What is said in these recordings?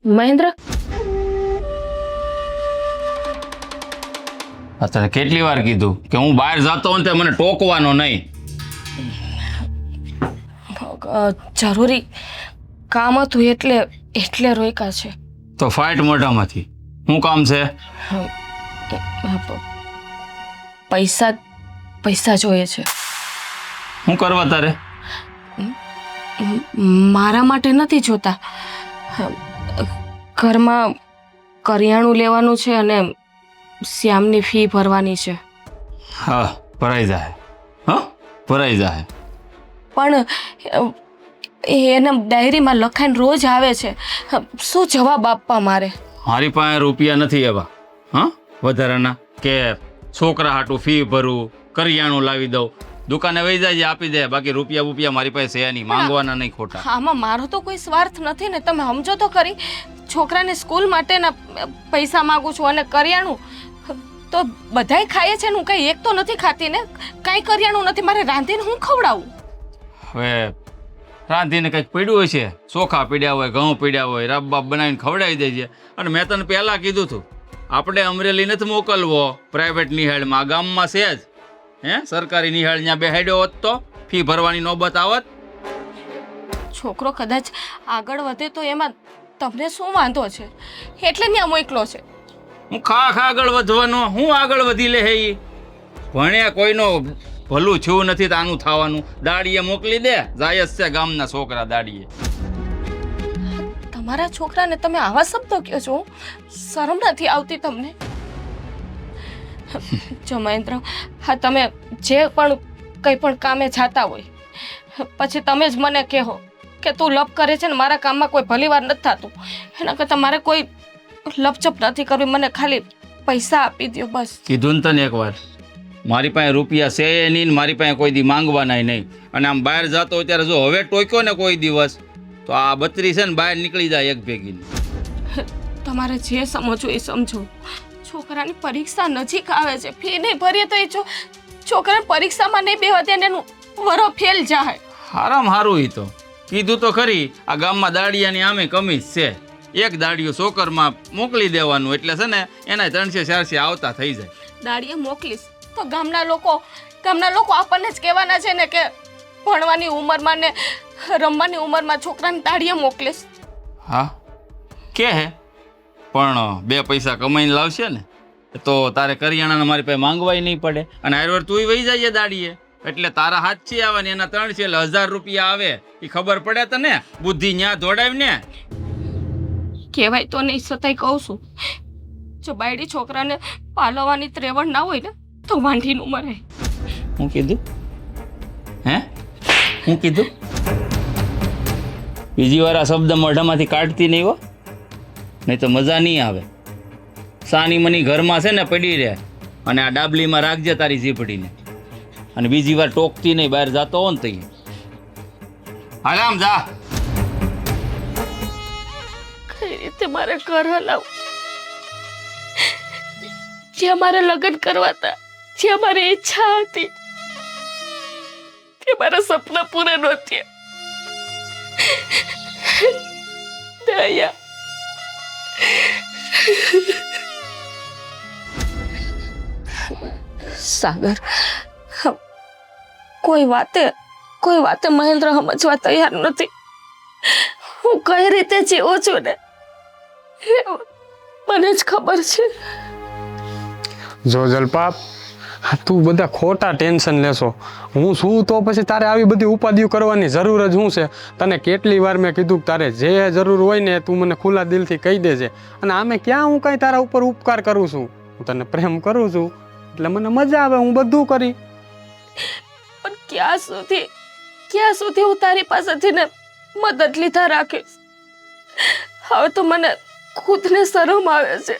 મહેન્દ્ર, અત્યારે કેટલી વાર કીધું કે હું બહાર જતો હોઉં ને મને ટોકવાનો નહીં. જરૂરી કામ હતું એટલે રોક્યા છે. તો ફાઇટ મોઢામાંથી શું કામ છે? પૈસા જોઈએ છે. શું કરવા તારે? મારા માટે નથી જોતા. ઘરમાં કરિયાણું લેવાનું છે અને શ્યામની ફી ભરવાની છે. હા, ભરાઈ જાય. હા, ભરાઈ જાય. પણ એને ડાયરીમાં લખાઈને રોજ આવે છે. શું જવાબ આપવા મારે? મારી પાસે રૂપિયા નથી એવા હા વધારાના કે છોકરા હાટું ફી ભરું, કરિયાણું લાવી દઉં. દુકાને વહી જાય આપી દે, બાકી રૂપિયા મારી પાસે છે નહીં, માંગવાના નહીં ખોટા. આમાં મારો તો કોઈ સ્વાર્થ નથી ને, તમે સમજો તો ખરી. છોકરાને સ્કૂલ માટેના પૈસા માંગુ છું અને કરિયાણું તો બધાય ખાય છે ને, હું કઈ એક તો નથી ખાતી ને. કાંઈ કરિયાણું નથી, મારે રાંધીને હું ખવડાવું? હવે રાંધીને કંઈક પીડ્યું હોય છે, ચોખા પીડ્યા હોય, ઘઉં પીડ્યા હોય, રાબ બાપ બનાવીને ખવડાવી દેજે. અને મેં તને પહેલાં કીધું હતું, આપણે અમરેલી નથી મોકલવો પ્રાઇવેટ નિહાળમાં, આ ગામમાં છે જ. સરકારી નિહાળ ત્યાં બેહાડ્યો હોત તો ફી ભરવાની નોબત આવત. છોકરો કદાચ આગળ વધે તો એમાં તમને શું વાંધો છે? એટલે ત્યાં મોકલો છે. હું ખા આગળ વધવાનો, હું આગળ વધી લે હે ઈ ભણ્યા કોઈનો ભલું છું નથી તો આનું થવાનું. દાડીએ મોકલી દે, જાય જ છે ગામના છોકરા દાડીએ. તમારા છોકરાને તમે આવા શબ્દો કહો છો? શરમ નથી આવતી તમને? જો મહેન્દ્ર, હા તમે જે પણ કંઈ પણ કામે જાતા હોય પછી તમે જ મને કહો કે તું લપ કરે છે ને મારા કામમાં કોઈ ભલી વાર નથી થતું. એના કરતાં મારે કોઈ લપચપ નથી કરવી, મને ખાલી પૈસા આપી દો બસ. કીધું ને તને એકવાર, મારી પાસે રૂપિયા છે નહીં ને મારી પાસે કોઈ દી માંગવાના નહીં. અને આમ બહાર જતો હોય ત્યારે જો હવે ટોક્યો ને કોઈ દિવસ તો આ બત્રી છે ને બહાર નીકળી જાય એક ભેગી. તમારે જે સમજવું એ સમજો. છોકરાની પરીક્ષા નજીક આવે છે, ફી નહીં ભરીએ તો એ છોકરાને પરીક્ષામાં નહીં બેવા દે એનું વરો ફેલ જાય. હારામ હારું ઈ તો કીધું તો ખરી. આ ગામમાં દાડિયાની આમે કમી છે. એક દાડિયો છોકરમાં મોકલી દેવાનું એટલે છે ને એના 300-400 આવતા થઈ જાય. દાડીએ મોકલીશ તો ગામના લોકો આપણને જ કહેવાના છે ને કે ભણવાની ઉંમરમાં ને રમવાની ઉંમરમાં છોકરાને દાડીએ મોકલીશ. હા કે હે પણ 2 પૈસા કમાઈને લાવશે ને તો તારે કરિયાણાને મારી પાસે માંગવાય નહીં પડે. અને હારવાર તુંય વહી જાય દાડીએ એટલે તારા હાથથી આવે ને એના 300 એટલે 1000 રૂપિયા આવે. એ ખબર પડે તને? બુદ્ધિ ન્યા દોડાવી ને. કહેવાય તો નહીં છતાંય કહું છું, જો બાયડી છોકરાને પાલવવાની ત્રેવડ ના હોય ને તો વાંઢીનું મરાય. હું કીધું? હું કીધું? બીજી વાર આ શબ્દ મોઢામાંથી કાઢતી નહીં હો, નહીં તો મજા નહીં આવે. સાની મની ઘરમાં છે ને પડી રહે અને આ ડાબલીમાં રાખજે તારી ઝીપડીને. અને બીજી વાર ટોકતી નહીં, બહાર જતો હો ને તઈ આરામ જા. કઈ રીતે મારે ઘર હલાવું? જે મારે લગ્ન કરવા હતા, જે મારી ઈચ્છા હતી, તે મારા સપના પૂરા નહોતી. દયા, સાગર, કોઈ વાતે મહેન્દ્ર સમજવા તૈયાર નથી. હું કઈ રીતે જીવું છું ને મને જ ખબર છે. જો જલપા, તું બધા ખોટા ટેન્શન લેશો. હું શું તો પછી તારે આવી બધી ઉપાધિઓ કરવાની જરૂર જ શું છે? તને કેટલી વાર મેં કીધું કે તારે જે જરૂર હોય ને તું મને ખુલ્લા દિલથી કહી દેજે. અને આમે ક્યાં હું કાંઈ તારા ઉપર ઉપકાર કરું છું? હું તને પ્રેમ કરું છું એટલે મને મજા આવે, હું બધું કરી. પણ ક્યાં સુધી હું તારી પાસેથી ને મદદ લીધા રાખીશ? હવે તો મને ખુદને શરમ આવે છે.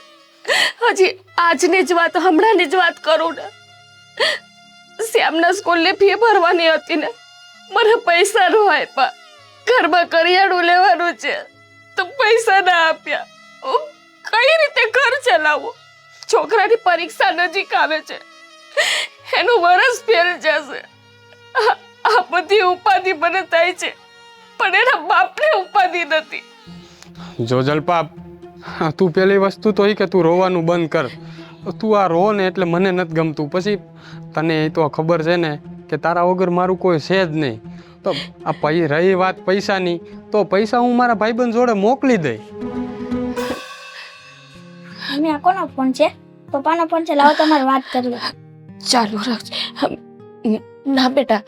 હજી આજની જ વાત, હમણાંની જ વાત કરું ને, શ્યામના સ્કૂલની ફી ભરવાની હતી ને, મને પૈસા ન આપ્યા. ઘરમાં કરિયાણું લેવાનું છે તો પૈસા ના આપ્યા. હું કઈ રીતે ઘર ચલાવું? છોકરાની પરીક્ષા નજીક આવે છે, એનું વરસ ફેલ જશે. આ બધી ઉપાધિ મને થાય છે પણ એના બાપને ઉપાધિ નથી. જો જલપાપ, તું પેલી વસ્તુ તો એ કે તું રોવાનું બંધ કર. તું આ રો ને એટલે મને નથી ગમતું. પછી તને એ તો ખબર છે ને કે તારા વગર મારું કોઈ છે જ નહીં. તો આ રહી વાત પૈસાની, તો પૈસા હું મારા ભાઈબંધ જોડે મોકલી દઈ. મમ્મી આ કોનો ફોન છે? પપ્પાનો ફોન છે, લાવો તમારે વાત કરી. ચાલુ રાખ. ના બેટા,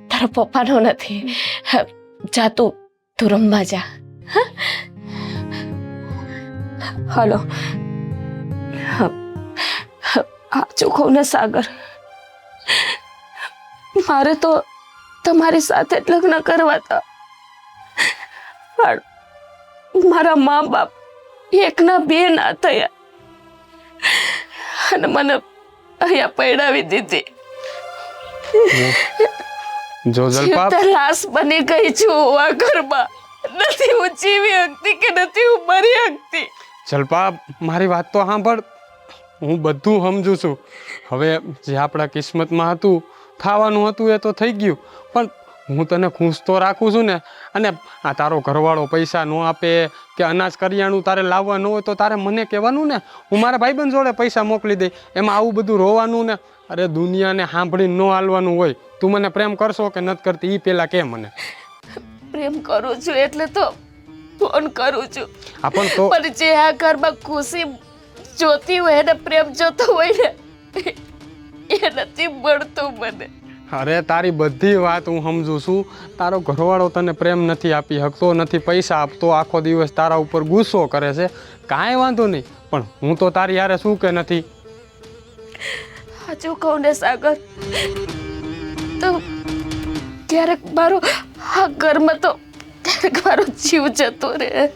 તારા પપ્પાનો નથી. જા તું રમવા જા. હલો. સાચું કહું ને સાગર, મારે તો તમારી સાથે જ લગ્ન કરવા હતા, પણ મારા મા બાપ એકના બે ના થયા અને મને અહીંયા પૈડાવી દીધી. જો જલપાપ, લાશ બની ગઈ છું આ ઘરમાં. નથી હું જીવી શકતી કે નથી હું મરી શકતી. જલપાપ, મારી વાત તો સાંભળ. હું બધું સમજુ છું. હવે જે આપણા કિસ્મતમાં હતું, થવાનું હતું એ તો થઈ ગયું. પણ હું તને ખુશ તો રાખું છું ને. અને આ તારો ઘરવાળો પૈસા ન આપે કે અનાજ કરિયાણું તારે લાવવા ન હોય તો તારે મને કહેવાનું ને. હું મારા ભાઈબંધ જોડે પૈસા મોકલી દઈ. એમાં આવું બધું રોવાનું ને. અરે દુનિયાને સાંભળીને ન હાલવાનું હોય. તું મને પ્રેમ કરશો કે નથી કરતી એ પહેલાં કે મને. પ્રેમ કરું છું એટલે તો ફોન કરું છું. પણ જે આ ઘરમાં ખુશી જોતી હોય એને પ્રેમ જોતો હોય ને એ નથી મળતું મને. અરે તારી બધી વાત હું સમજુ છું. તારો ઘરવાળો તને પ્રેમ નથી આપી શકતો, નથી પૈસા આપતો, આખો દિવસ તારા ઉપર ગુસ્સો કરે છે. કાંઈ વાંધો નહીં, પણ હું તો તારી યારે શું કે નથી. સાચું કહું ને સાગર, તો ક્યારેક મારો આ ઘરમાં તો ક્યારેક મારો જીવ જતો રહે.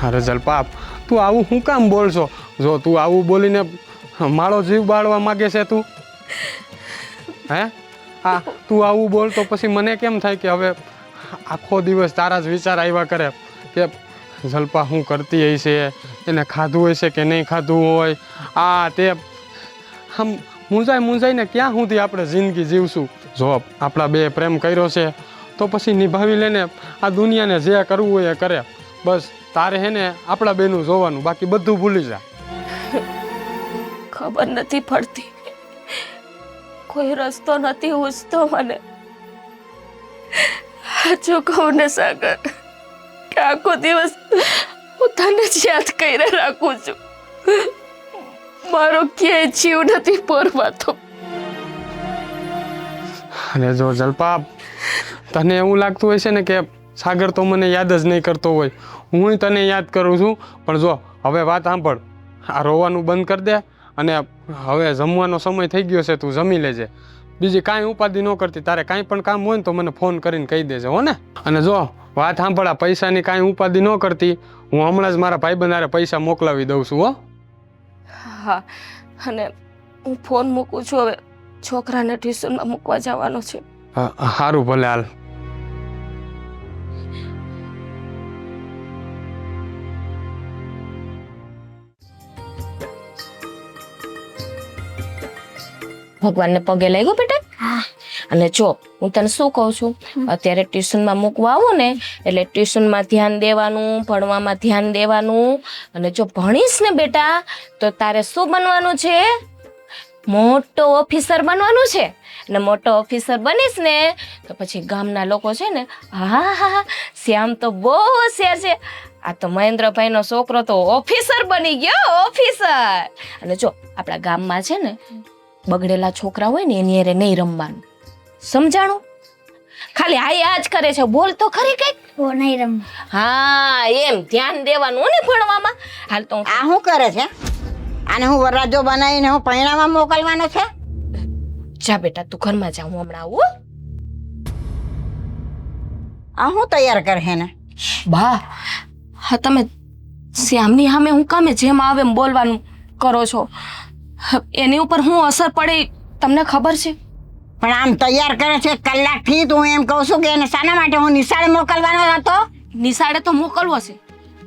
અરે જલપાપ, તું આવું શું કામ બોલશો? જો તું આવું બોલીને મારો જીવ બાળવા માગે છે તું? હે? હા, તું આવું બોલ તો પછી મને કેમ થાય કે હવે આખો દિવસ તારા જ વિચાર આવ્યા કરે કે જલપા શું કરતી હશે, એને ખાધું હશે કે નહીં ખાધું હોય, આ તે. આમ મૂંઝાઈને ક્યાં સુધી આપણે જિંદગી જીવશું? જો આપણા બે પ્રેમ કર્યો છે તો પછી નિભાવી લેને. આ દુનિયાને જે કરવું હોય એ કરે. બસ તારે હે ને આપણા બેનું જોવાનું, બાકી બધું ભૂલી જા. ખબર નથી પડતી, કોઈ રસ્તો નથી ઉજતો મને. જો કહું ને સાગર કે આખો દિવસ હું તને જ યાદ કરીને રાખું છું. મારો ક્યાંય જીવ નથી પરવાતો. અને જો જલપાપ, તને એવું લાગતું હોય છે ને કે સાગર તો મને યાદ જ નહીં કરતો હોય. હું તને યાદ કરું છું. પણ જો હવે વાત સાંભળ, આ રોવાનું બંધ કરી દે. અને હવે જમવાનો સમય થઈ ગયો છે, તું જમી લેજે. બીજી કાંઈ ઉપાધિ ન કરતી. તારે કાંઈ પણ કામ હોય ને તો મને ફોન કરીને કહી દેજે, હો ને. અને જો વાત સાંભળ, આ પૈસાની કાંઈ ઉપાધિ ન કરતી. હું હમણાં જ મારા ભાઈબંધારે પૈસા મોકલાવી દઉં છું, હો. હા, અને હું ફોન મૂકું છું. હવે છોકરાને ટ્યુશનમાં મૂકવા જવાનો છે. સારું, ભલે, હાલ. ભગવાનને પગે લાગ્યો બેટા. હા. અને જો હું તને શું કહું છું, અત્યારે ટ્યુશનમાં મૂકવા આવું ને એટલે ટ્યુશનમાં ધ્યાન દેવાનું, ભણવામાં ધ્યાન દેવાનું. અને જો ભણીશ ને બેટા તો તારે શું બનવાનું છે? મોટો ઓફિસર બનવાનું છે. અને મોટો ઓફિસર બનીશ ને તો પછી ગામના લોકો છે ને, હા હા શ્યામ તો બહુ હોશિયાર છે, આ તો મહેન્દ્રભાઈનો છોકરો તો ઓફિસર બની ગયો, ઓફિસર. અને જો આપણા ગામમાં છે ને બગડેલા છોકરા હોય ને એની હારે નહીં રમવાનું, સમજાણું? ખાલી આ જ કરે છે, બોલ તો ખરી કઈક. ઓ નહીં રમ. હા, એમ ધ્યાન દેવાનું ને ભણવામાં. હાલ તો આ શું કરે છે? આને હું વરરાજો બનાવીને હું પૈણામાં મોકલવાનો છે? જા બેટા, તું ઘરમાં જા, હું હમણાં આવું. આ હું તૈયાર કરે ને? બા, હા તમે શ્યામની સામે હું કામે જેમ આવે એમ બોલવાનું કરો છો? એની ઉપર હું અસર પડે તમને ખબર છે? પણ આમ તૈયાર કરે છે કલાકથી. તો હું એમ કહું છું કે એને શાના માટે હું નિશાળે મોકલવાનો હતો? નિશાળે તો મોકલવો છે,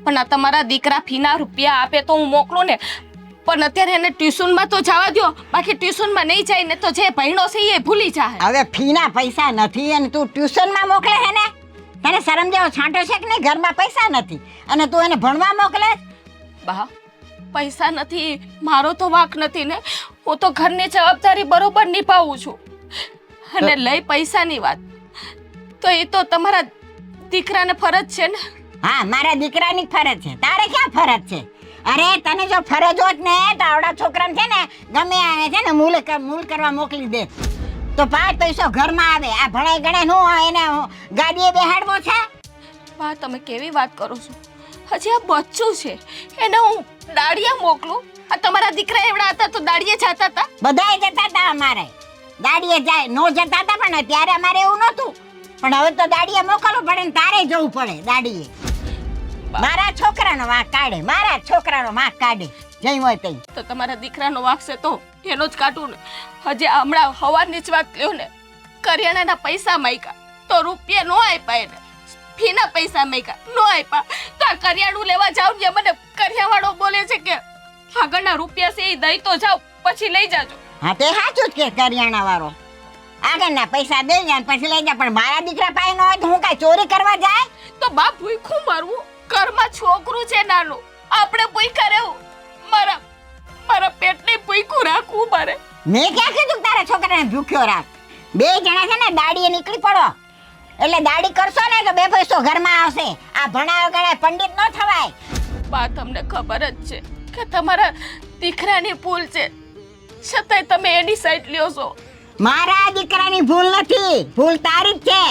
પણ આ તમારા દીકરા ફીના રૂપિયા આપે તો હું મોકલું ને. પણ અત્યારે એને ટ્યુશનમાં તો જવા દો, બાકી ટ્યુશનમાં નહીં જાય ને તો જે ભણ્યો છે એ ભૂલી જાય. હવે ફીના પૈસા નથી અને તું ટ્યુશનમાં મોકલે છે ને? તને શરમ જેવો છાંટો છે કે નહીં? ઘરમાં પૈસા નથી અને તું એને ભણવા મોકલે? બા પૈસા નથી મારો તો વાંક નથી ને, હું તો ઘરની જવાબદારી બરોબર નિભાવું છું. અને લઈ પૈસાની વાત તો એ તો તમારા દીકરાને ફરજ છે ને. હા, મારા દીકરાની ફરજ છે, તારે ક્યાં ફરજ છે? અરે તને જો ફરજ હોત ને તો આવડા છોકરાને છે ને ગમે આવે છે ને મૂલ કરવા મોકલી દે તો 5 પૈસો ઘરમાં આવે. આ ભણાઈ ગણે નું એને ગાડીએ બેહાડવો છે? બા તમે કેવી વાત કરો છો? હજી આ બચ્ચું છે એને હું દાડિયા મોકલું? આ તમારા દીકરા એવડા હતા તો દાડિયે જતા હતા? બધાય જતા હતા અમારે દાડીએ જાય, નો જતા હતા પણ ત્યારે અમારે એવું નહોતું. પણ હવે તો દાડીએ મોકલવું પડે ને તારે જવું પડે દાડીએ. મારા છોકરાનો વાંક કાઢે, મારા છોકરાનો વાંક કાઢે જઈ હોય તઈ. તો તમારા દીકરાનો વાંક છે તો એનો જ કાઢું ને. હજી હમણાં હવારની જ વાત લ્યો ને, કરિયાણાના પૈસા માંગ્યા તો રૂપિયા નો આપ્યા એને, ફીના પૈસા માંગ્યા નો આપ્યા તો આ કરિયાણું લેવા જાવ ને મને કરિયાવાળો બોલે છે કે આગળના રૂપિયા છે એ દઈ તો જાવ પછી લઈ જાજો. હા તે સાચું જ કે કરિયાણા વાળો આગળના પૈસા દઈ જાય પછી લઈ જાય. પણ મારા દીકરા પાસે ન હોય તો હું કાંઈ ચોરી કરવા જાય? તો બા ભૂખું મરવું? ઘરમાં છોકરું છે નાનું, આપણે ભૂખા રહેવું? મારા પેટને ભૂખું રાખવું મારે? મેં ક્યાં કીધું કે તારા છોકરાને ભૂખ્યો રાખ? 2 જણા છે ને દાડીએ નીકળી પડો એટલે દાડી કરશો ને તો 2 પૈસો ઘરમાં આવશે. આ ભણાવ ગણે પંડિત ન થવાય. બા તમને ખબર જ છે કે તમારા દીકરાની ભૂલ છે છતાંય તમે એની સાઈડ લ્યો છો. મારા દીકરાની ભૂલ નથી, ભૂલ તારી જ છે.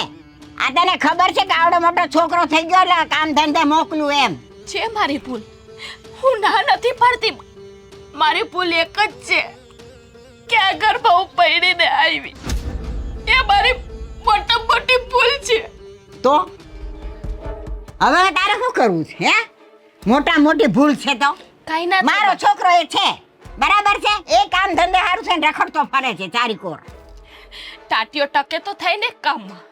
આ તને ખબર છે કે આવડો મોટો છોકરો થઈ ગયો એટલે કામ ધંધે મોકલું એમ છે મારી ભૂલ, હું ના નથી પાડતી. મારી ભૂલ એક જ છે કે આ ઘરમાં હું પૈણીને આવી, એ મારી મોટી ભૂલ છે. તો હવે તારે શું કરવું છે? હે, મોટી ભૂલ છે તો કાઈ ના મારો છોકરો એ છે બરાબર છે, એ કામ ધંધે સારું થઈને રખડતો ફરે છે ચારીકોર. ટાટીઓ ટકે તો થાય ને કામમાં,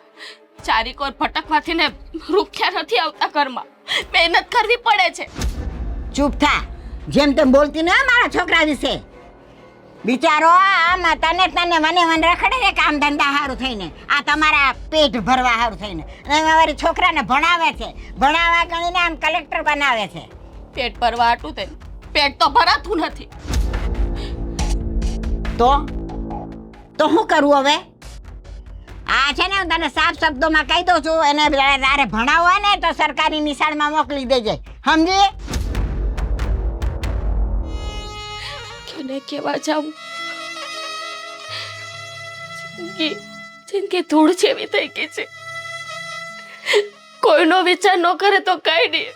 ચારીકોર ભટકવાથી ને રૂખ્યા નથી આવતા. ઘરમાં મહેનત કરવી પડે છે. ચૂપ થા, જેમ તેમ બોલતી ન મારા છોકરા વિશે. બિચારો આમ તને મને રખડે છે કામ ધંધા સારું થઈને, આ તમારા પેટ ભરવા સારું થઈને. અને મારી છોકરાને ભણાવે છે, ભણાવવા ગણીને આમ કલેક્ટર બનાવે છે. પેટ ભરવા હાટું થઈને પેટ તો ભરાતું નથી. તો શું કરવું હવે? આ છે ને હું તને સાફ શબ્દોમાં કહી દઉં છું, એને તારે ભણાવવા ને તો સરકારી નિશાળમાં મોકલી દેજે, સમજી? કેને કેવા જાઉં? જિંદગી ધૂળ જેવી થઈ ગઈ છે. કોઈનો વિચાર ન કરે તો કઈ નહીં,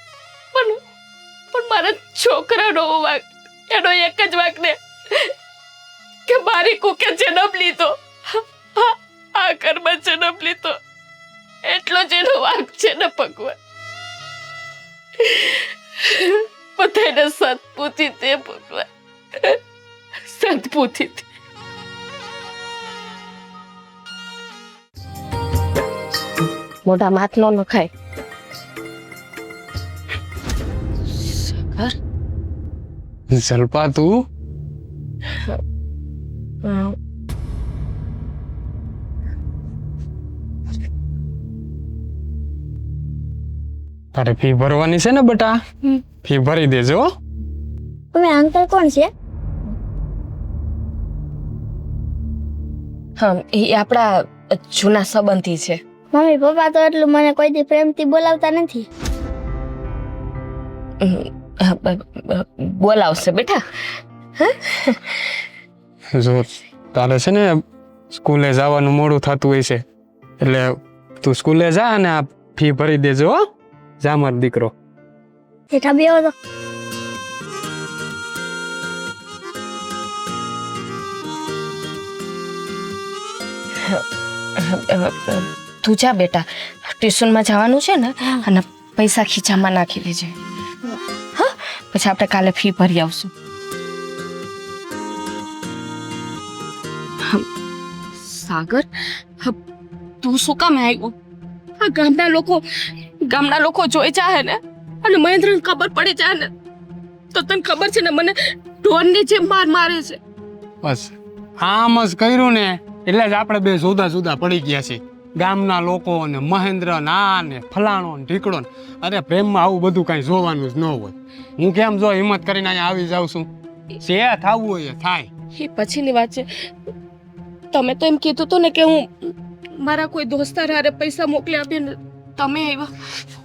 પણ મારા છોકરાનો વાંક, એનો એક જ વાંક ને કે મારી કુકે જન્મ લીધો, આ ઘરમાં જન્મ લીધો, એટલો જ એનો વાંક છે ને ભગવાન. બધાને સદબુદ્ધિ દે ભગવાન, સદબુદ્ધિ દે. મોઢા માથ નો નખાય. જલ્પા તું તારે ફી ભરવાની છે ને બેટા? ફી ભરી દેજો. તમે અંકલ કોણ છે? હા, એ આપણા જૂના સંબંધી છે. મમ્મી પપ્પા તો એટલું મને કોઈ દી પ્રેમથી બોલાવતા નથી. બોલાવશે બેટા. જો તારે છે ને સ્કૂલે જવાનું મોડું થતું હોય છે એટલે તું સ્કૂલે જા અને આ ફી ભરી દેજો. હો, જા મારો દીકરો. જેઠા બેહો તો. તું જા બેટા, ટ્યુશનમાં જવાનું છે ને, અને પૈસા ખીચામાં નાખી દેજે. હા, પછી આપણે કાલે ફી ભરી આવશું. સાગર, તું શું કામ આવ્યો? આ ગામના લોકો જોઈ જાય ને, અને મહેન્દ્રને ખબર પડી જાય ને તો તને ખબર છે ને મને ઢોરની જેમ મારે છે. બસ આમ જ કર્યું ને એટલે જ આપણે બે જુદા પડી ગયા છે. ગામના લોકો ને મહેન્દ્ર ના ને ફલાણો ને ઢીકડો ને. અરે પ્રેમમાં આવું બધું કાંઈ જોવાનું જ ન હોય. હું કેમ જો હિંમત કરીને અહીંયા આવી જાઉં છું. જે થવું હોય એ થાય. એ પછીની વાત છે. તમે તો એમ કીધું હતું ને કે હું મારા કોઈ દોસ્તાર હારે પૈસા મોકલી આપીને તમે આવ્યા.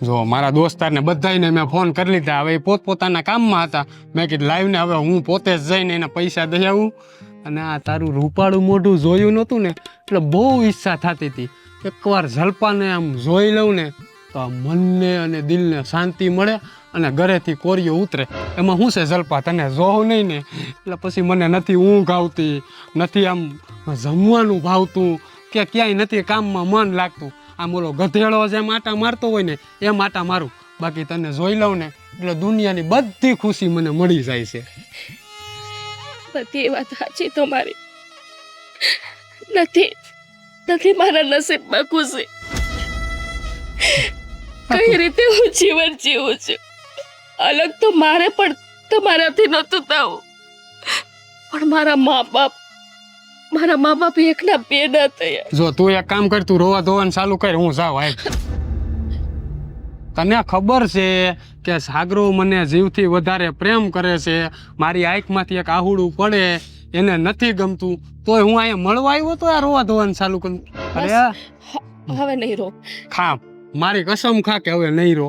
જો મારા દોસ્તારને બધાયને મેં ફોન કરી લીધા. હવે એ પોતપોતાના કામમાં હતા. મેં કીધું લાવીને હવે હું પોતે જ જઈને એને પૈસા દઈ આવું. અને આ તારું રૂપાળું મોઢું જોયું નહોતું ને એટલે બહુ ઈચ્છા થતી હતી એકવાર જલપાને આમ જોઈ લઉં ને તો મનને અને દિલને શાંતિ મળે અને ઘરેથી કોરિયો ઉતરે. એમાં શું છે જલપા, તને જોઉં નહીં ને એટલે પછી મને નથી ઊંઘ આવતી, નથી આમ જમવાનું ભાવતું કે ક્યાંય નથી કામમાં મન લાગતું. આમ ઓલો ગધેડો જે માટા મારતો હોય ને એ માટા મારું. બાકી તને જોઈ લઉં ને એટલે દુનિયાની બધી ખુશી મને મળી જાય છે. બધી વાત સાચી તમારી. નથી મારા નસીબમાં ખુશી. કઈ રીતે હું જીવન જીવું છું. અલગ તો મારે પણ તમારાથી નહોતું થવું, પણ મારા મા બાપ એકના બે ના થયા. જો તું એક કામ કર, તું રોવા ધોવાનું ચાલુ કર, હું જાઉં. હાલ તને ખબર છે કે સાગરો મને જીવથી વધારે પ્રેમ કરે છે. મારી આંખમાંથી એક આહુડું પડે એને નથી ગમતું તોય હું અહીંયા મળવા આવ્યો તો આ રોવા ધોવાનું ચાલુ કરું. અરે હવે નહીં રો. ખા, મારી કસમ ખા કે હવે નહીં રો.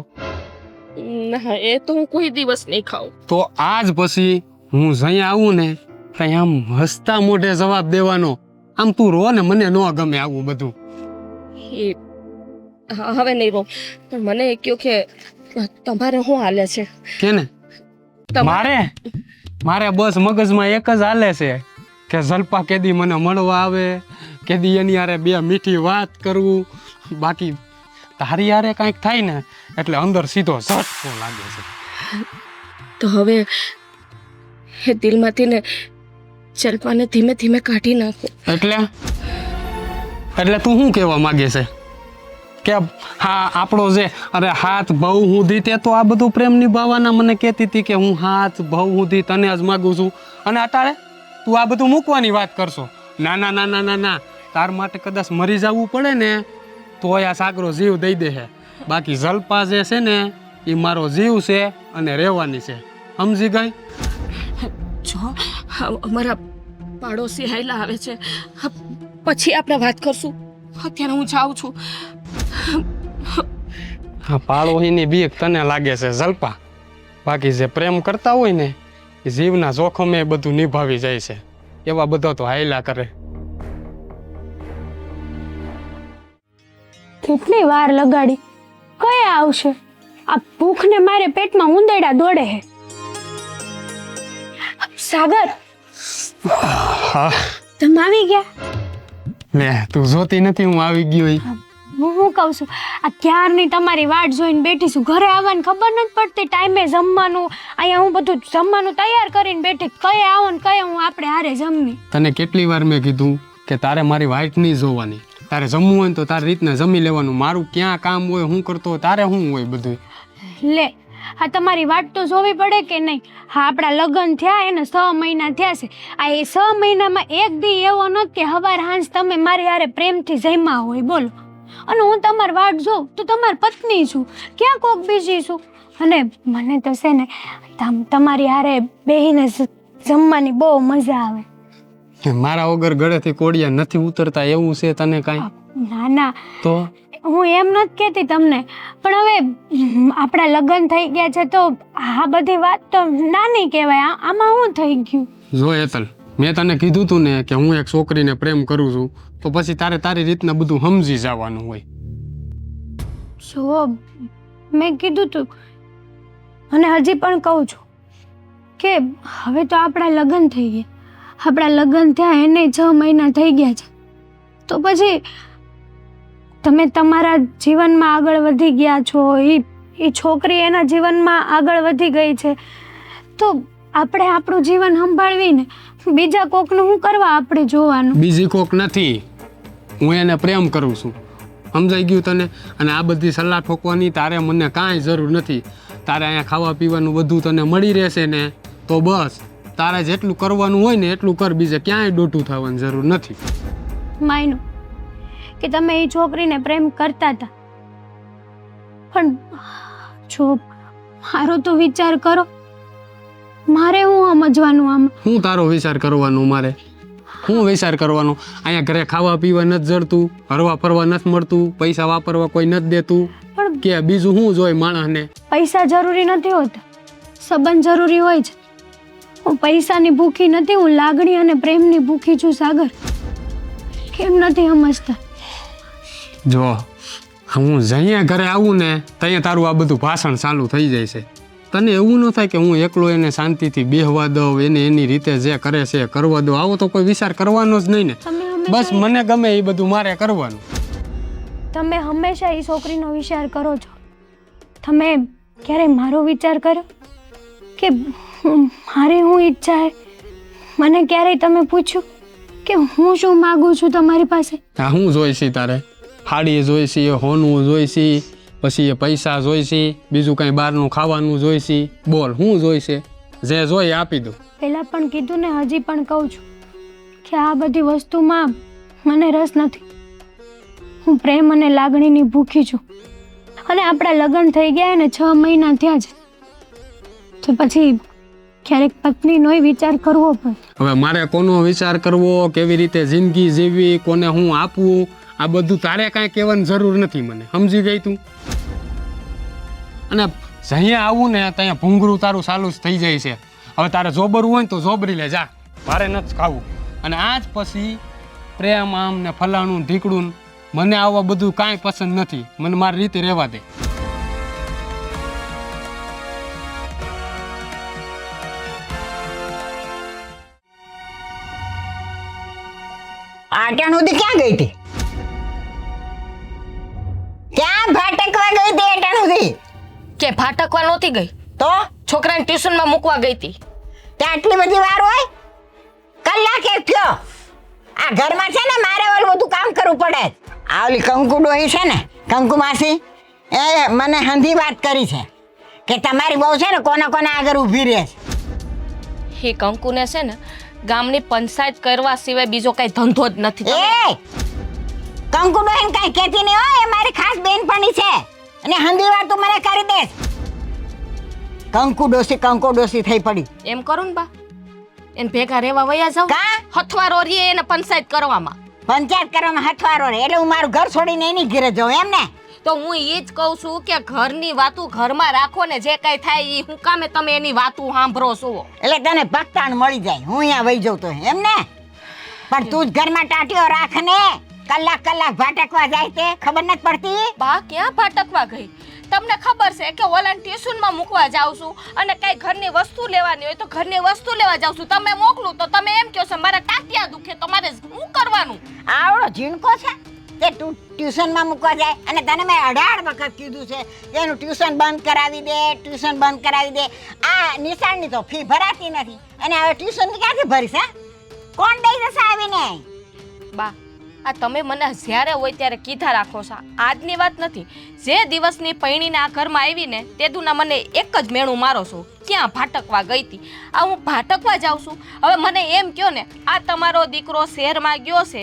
ના, એ તો હું કોઈ દિવસ નહીં ખાઉં. તો આજ પછી હું જઈ આવું ને ત્યાં આમ હસતા મોઢે જવાબ દેવાનો. આમ તું રો ને મને ન ગમે આવું બધું. એ હવે નહીં રો. પણ મને એ કહ્યું કે તમારે શું હાલે છે? કે ને મારે બસ મગજમાં એક જ હાલે છે કે જલપા કેદી મને મળવા આવે, કેદી એની હારે બે મીઠી વાત કરવું. બાકી તારી હારે કાંઈક થાય ને એટલે અંદર સીધો ઝટકો લાગે છે. તો હવે એ દિલમાંથી ને જલપાને ધીમે ધીમે કાઢી નાખો. એટલે તું શું કહેવા માંગે છે કે હા આપણો જે અરે હાથ બહુ સુધી તે તો આ બધું પ્રેમ નિભાવવાના મને કહેતી હતી કે હું હાથ બહુ સુધી તને જ માગું છું અને અટાળે તું આ બધું મૂકવાની વાત કરશો. ના ના ના ના ના ના, તાર માટે કદાચ મરી જવું પડે ને તો આ સાગરો જીવ દઈ દે છે. બાકી જલપા જે છે ને એ મારો જીવ છે અને રહેવાની છે. સમજી ગઈ? જો અમારા પાડોશી હાઈલા આવે છે, પછી આપણે વાત કરશું. અત્યારે હું જાઉં છું. હા, પાડોશીની બીક તને લાગે છે જલપા. બાકી જે પ્રેમ કરતા હોય ને એ જીવના જોખમે બધું નિભાવી જાય છે. એવા બધા તો હાયલા કરે. કેટલી વાર લગાડી, કયા આવશે? આ ભૂખને મારે પેટમાં ઉંદરડા દોડે હે. સાગર, હા તમે આવી ગયા? લે, તું જોતી નથી હું આવી ગયો? હું કહું છું, આ ક્યારની તમારી વાટ જોઈને બેઠી છું. ઘરે આવવાની ખબર નથી પડતી. ટાઈમે જમવાનું અહીંયા હું બધું જમવાનું તૈયાર કરીને બેઠી. કયે આવો ને કયે હું આપણે હારે જમવી. તને કેટલી વાર મેં કીધું કે તારે મારી વાઈટ નહીં જોવાની. તારે જમવું હોય ને તો તારી રીતના જમી લેવાનું. મારું ક્યાં કામ હોય, હું કરતો હોય, તારે શું હોય બધું. લે, હા તમારી વાટ તો જોવી પડે કે નહીં? હા, આપણા લગ્ન થયા એને 6 મહિના થયા છે. આ એ 6 મહિનામાં એક દી એવો નથી કે હવાર હાંજ તમે મારી હારે પ્રેમથી જમ્યા હોય. બોલો. અને હું તમારી વાટ જોઉં તો તમારી પત્ની છું, ક્યાં કોક બીજી છું. અને મને તો છે ને તમારી હારે બેહીને જમવાની બહુ મજા આવે. મારા વગર ગળેથી કોડિયા નથી ઉતરતા એવું છે તને કાંઈ? ના ના, તો હું એમ નથી કહેતી તમને, પણ હવે આપણા લગ્ન થઈ ગયા છે તો આ બધી વાત તો નાની કહેવાય. આમાં શું થઈ ગયું? જો હેતલ, મેં તને કીધું તું ને કે હું એક છોકરીને પ્રેમ કરું છું તો પછી તારે તારી રીતના બધું સમજી જવાનું હોય. જો મેં કીધું તું અને હજી પણ કહું છું કે હવે તો આપણા લગ્ન થઈ ગયા. આપણા લગ્ન થયા એને 6 મહિના થઈ ગયા છે તો પછી તમે તમારા જીવનમાં આગળ વધી ગયા છો, એ છોકરી એના જીવનમાં આગળ વધી ગઈ છે, તો આપણે આપણું જીવન સંભાળવીને બીજા કોકનું શું કરવા આપણે જોવાનું? બીજી કોક નથી, હું એને પ્રેમ કરું છું. સમજાઈ ગયું તને? અને આ બધી સલાહ ઠોકવાની તારે મને કાંઈ જરૂર નથી. તારે અહીંયા ખાવા પીવાનું બધું તને મળી રહેશે ને તો બસ. તારે જેટલું કરવાનું હોય ને એટલું કર, બીજે ક્યાંય ડોટું થવાની જરૂર નથી. માયનું કે તમે એ છોકરીને પ્રેમ કરતા હતા, પણ જો મારો તો વિચાર કરો. મારે હું સમજવાનું આમ? હું તારો વિચાર કરવાનો મારે? હું વિચાર કરવાનો? અહીંયા ઘરે ખાવા પીવા નથી જડતું, હરવા ફરવા નથી મળતું, પૈસા વાપરવા કોઈ નથી દેતું, પણ કે બીજું શું જોઈ માણસને? પૈસા જરૂરી નથી હોતા, સંબંધ જરૂરી હોય છે. હું પૈસાની ભૂખી નથી, હું લાગણી અને પ્રેમની ભૂખી છું સાગર. કેમ નથી સમજતા? જો હું જઈએ ઘરે આવું ને ત્યાં તારું આ બધું ભાષણ ચાલુ થઈ જાય છે. તને એવું ન થાય કે હું એકલો એને શાંતિથી બેહવા દઉં, એને એની રીતે જે કરે છે કરવા દઉં? આવો તો કોઈ વિચાર કરવાનો જ નહીં ને. બસ મને ગમે એ બધું મારે કરવાનું. તમે હંમેશા એ છોકરીનો વિચાર કરો છો. તમે ક્યારે મારો વિચાર કર્યો કે મારી હું ઈચ્છા હે? મને ક્યારેય તમે પૂછ્યું કે હું શું માગું છું તમારી પાસે? હા, હું જોઈશી તારે? હાડી જોઈશી, હોનું જોઈશી, પછી એ પૈસા જોઈશી, બીજું કંઈ બહારનું ખાવાનું જોઈશી? બોલ, હું જોઈશે? જે જોઈએ આપી દઉં. પહેલાં પણ કીધું ને, હજી પણ કહું છું કે આ બધી વસ્તુમાં મને રસ નથી. હું પ્રેમ અને લાગણીની ભૂખી છું. અને આપણા લગ્ન થઈ ગયા ને 6 મહિના થયા છે, તો પછી ક્યારેક પત્નીનોય વિચાર કરવો પડે. હવે મારે કોનો વિચાર કરવો, કેવી રીતે જિંદગી જીવવી, કોને હું આપવું, આ બધું તારે કાંઈ કહેવાની જરૂર નથી મને. સમજી ગઈ તું? અને જ્યાં આવું ને ત્યાં ભૂંગળું તારું ચાલુ જ થઈ જાય છે. હવે તારે જોબરવું હોય ને તો જોબરી લે જા, મારે નથી ખાવું. અને આજ પછી પ્રેમ આમ ને ફલાણું ઢીકડું, મને આવા બધું કાંઈ પસંદ નથી. મને મારી રીતે રહેવા દે. આટણ સુધી ક્યાં ગઈ હતી? ક્યાં ભટકવા ગઈ હતી આટણ સુધી? કે ભાટકવા નહોતી ગઈ, તો છોકરાને ટ્યુશનમાં મૂકવા ગઈ હતી. ત્યાં આટલી બધી વાર હોય? કલાક એક થયો. આ ઘરમાં છે ને મારે ઓલું બધું કામ કરવું પડે. આ ઓલી કંકુ ડોહી છે ને, કંકુ માસી, એ મને હંધી વાત કરી છે કે તમારી બહુ છે ને કોના કોના આગળ ઊભી રહે છે. એ કંકુને છે ને ગામની પંચાયત કરવા સિવાય બીજો કઈ ધંધો જ નથી. એ કંકુ ડોહીને કઈ કહેતી નહીં હોય, એ મારી ખાસ બેનપણી છે અને હંધી વાત તું મને કરી દેસ. કંકુ ડોસી થઈ પડી. એમ કરું ને બા, એને ભેગા રહેવા વયા જાવ. કા? હથવારો રીએ એને પંચાયત કરવામાં. પંચાયત કરવામાં હથવારો રે એટલે હું મારું ઘર છોડીને એની ઘરે જાઉં એમ ને? તો હું એ જ કહું છું કે ઘરની વાતું ઘરમાં રાખો ને, જે કઈ થાય એ હું કામે તમે એની વાતું સાંભળો છો? એટલે તને ભક્તાણ મળી જાય, હું અહીંયા વહી જાઉં તો એમ ને? પણ તું જ ઘરમાં ટાંટીઓ રાખ ને. કલાક ભાટકવા જાય તે ખબર નથી પડતી? બા ક્યાં ભાટકવા ગઈ? તમને ખબર છે કે ઓલાને ટ્યુશનમાં મૂકવા જાઉં છું અને કઈ ઘરની વસ્તુ લેવાની હોય તો ઘરની વસ્તુ લેવા જાઉં છું. તમે મોકલું તો તમે એમ કહો છો મારા ટાટિયા દુખે, તો મારે શું કરવાનું? આવડો ઝીણકો છે તે તું ટ્યુશનમાં મૂકવા જાય અને તને મેં 18 વખત કીધું છે કે એનું ટ્યુશન બંધ કરાવી દે, ટ્યુશન બંધ કરાવી દે. આ નિશાળની તો ફી ભરાતી નથી અને હવે ટ્યુશન ક્યાંથી ભરીશ? હે, કોણ દઈ જશે આવીને? બા આ તમે મને જ્યારે હોય ત્યારે કીધા રાખો છો. આજની વાત નથી, જે દિવસની પૈણીને આ ઘરમાં આવીને તેદુના મને એક જ મેણું મારો છો, ક્યાં ભાટકવા ગઈ હતી? આ હું ભાટકવા જાઉં છું? હવે મને એમ કહો ને, આ તમારો દીકરો શહેરમાં ગયો છે,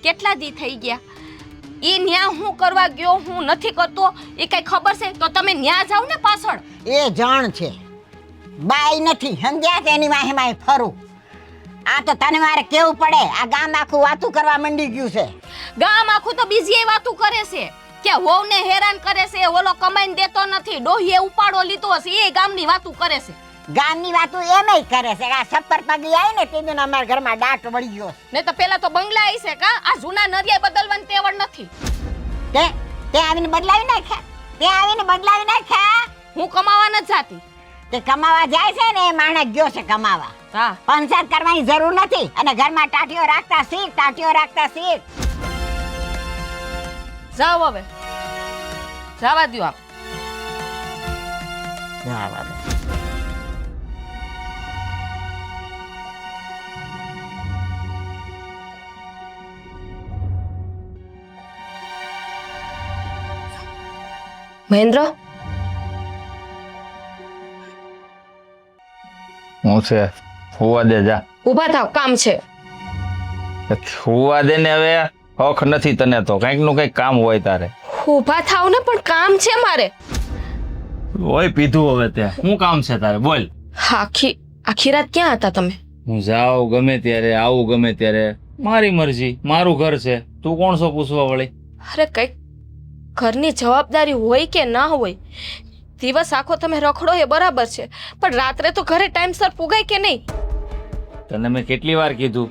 કેટલા દી થઈ ગયા? એ ન્યા હું કરવા ગયો, હું નથી કરતો, એ કઈ ખબર છે? તો તમે ન્યા જાવ ને પાછળ. એ જાણ છે, બાઈ નથી સમજ્યા? તેની વાહે માહે ફરું. આ તો તને મારે કેવું પડે, આ ગામ આખું વાતું કરવા માંડી ગયું છે. ગામ આખું તો બીજી વાતું કરે છે કે વહુને હેરાન કરે છે, ઓલો કમાઈને દેતો નથી, ડોહીએ ઉપાડો લીધો છે, એ ગામની વાતું કરે છે. ગામની વાતું એમેય કરે છે. આ સપ્પર પગી આવી ને તે દિન અમારા ઘરમાં દાટ વળી ગયો. ને તો પેલા તો બંગલા આવી છે કા? આ જૂના નરિયા બદલવાની તેવડ નથી. તે આવીને બદલાવી નાખ્યા? તે આવીને બદલાવી નાખ્યા? હું કમાવા ન જાતી. તે કમાવા જાય છે ને, એ માણસ ગયો છે કમાવા. હા, પંચાયત કરવાની જરૂર નથી અને ઘરમાં ટાટીઓ રાખતા શીખ, ટાટીઓ રાખતા શીખ. જાઓ હવે, જવા દ્યો આપ. મહેન્દ્ર, હું છે હુવા દે જા. ઊભા થાવ, કામ છે. હુવા દે ને હવે, હક નથી તને તો કંઈકનું કંઈક કામ હોય તારે. ઊભા થાવ ને, પણ કામ છે મારે. ઓય પીધું હવે તે શું કામ છે તારે બોલ. આખી આખી રાત ક્યાં હતા તમે? હું જાઉં ગમે ત્યારે, આવું ગમે ત્યારે, મારી મરજી, મારું ઘર છે, તું કોણ છો પૂછવા વળી? અરે કઈક ઘરની જવાબદારી હોય કે ના હોય, દિવસ આખો તમે રખડો એ બરાબર છે, પણ રાત્રે તો ઘરે ટાઈમસર પુગાય કે નહીં? તને મેં કેટલી વાર કીધું,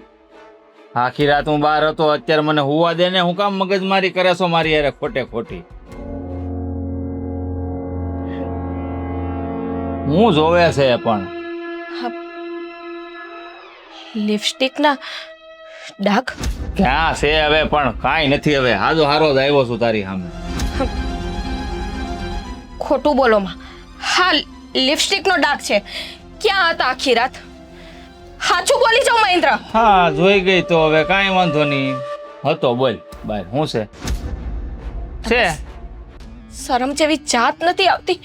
આખી રાત હું બહાર હતો, અત્યારે મને હુવા દે ને. હું કામ મગજમારી કરે છો મારી યાર ખોટે ખોટી? હું જોવે છે પણ લિપસ્ટિકના ડાઘ ક્યાં છે હવે? પણ કાંઈ નથી હવે, હાજો હારો જ આવ્યો છું તારી સામે. ખોટું બોલો માં. હા, લિપસ્ટિકનો ડાઘ છે. ક્યાં હતા આખી રાત? સાચું બોલી જાઓ મહેન્દ્ર. હા જોઈ ગઈ તો હવે કાંઈ વાંધો નહીં. હતો બોલ બાય, શું છે? શરમ જેવી જાત નથી આવતી?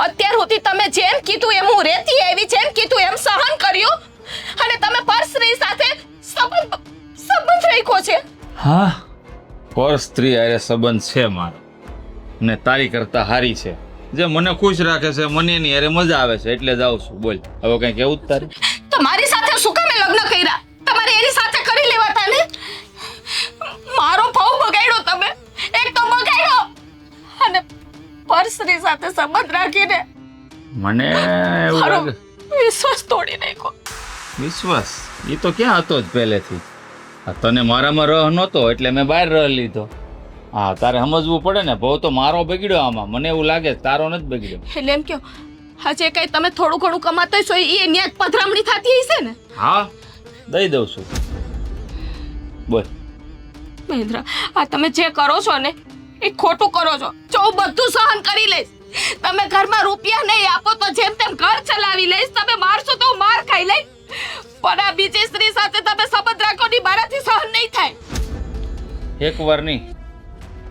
અત્યાર સુધી તમે જેમ કીધું એમ હું રહેતી આવી, જેમ કીધું એમ સહન કર્યું, અને તમે પરસ્ત્રી સાથે સંબંધ રાખ્યો છે. હા, પર સ્ત્રી અરે સંબંધ છે મારો, ને તારી કરતા હારી છે, જે મને ખુશ રાખે છે, મને એની અરે મજા આવે છે, એટલે જાઉં છું. બોલ હવે કઈ કેવું જ તારે? તમારી સાથે શું કામે લગ્ન કર્યા? તમારે એની સાથે કરી લેવાતા ને. મારો ભાવ બગાડ્યો તમે, એક તો બગાડ્યો, અને પરસ્ત્રી સાથે સંબંધ રાખીને મને એવું મારો લાગે વિશ્વાસ તોડી નાખ્યો. વિશ્વાસ એ તો ક્યાં હતો જ પહેલેથી. આ તને મારામાં રહ નહોતો એટલે મેં બહાર રહ લીધો. હા, તારે સમજવું પડે ને, ભાવ તો મારો બગડ્યો આમાં. મને એવું લાગે તારો નથી બગડ્યો. એટલે એમ કહો, હજે કઈ તમે થોડું ઘણું કમાતા છો એ ન્યાજ પધરામણી થતી હશે ને? હા, દઈ દઉં છું. બોલ. મહેન્દ્ર, આ તમે જે કરો છો ને એ ખોટું કરો છો. જો હું બધું સહન કરી લઈશ, તમે ઘરમાં રૂપિયા નહીં આપો તો જેમ તેમ ઘર ચલાવી લઈશ, તમે મારશો તો હું માર ખાઈ લઈશ, પણ આ બીજી સ્ત્રી સાથે તમે સંબંધ રાખો ની મારાથી સહન નહીં થાય. એક વાર નહીં,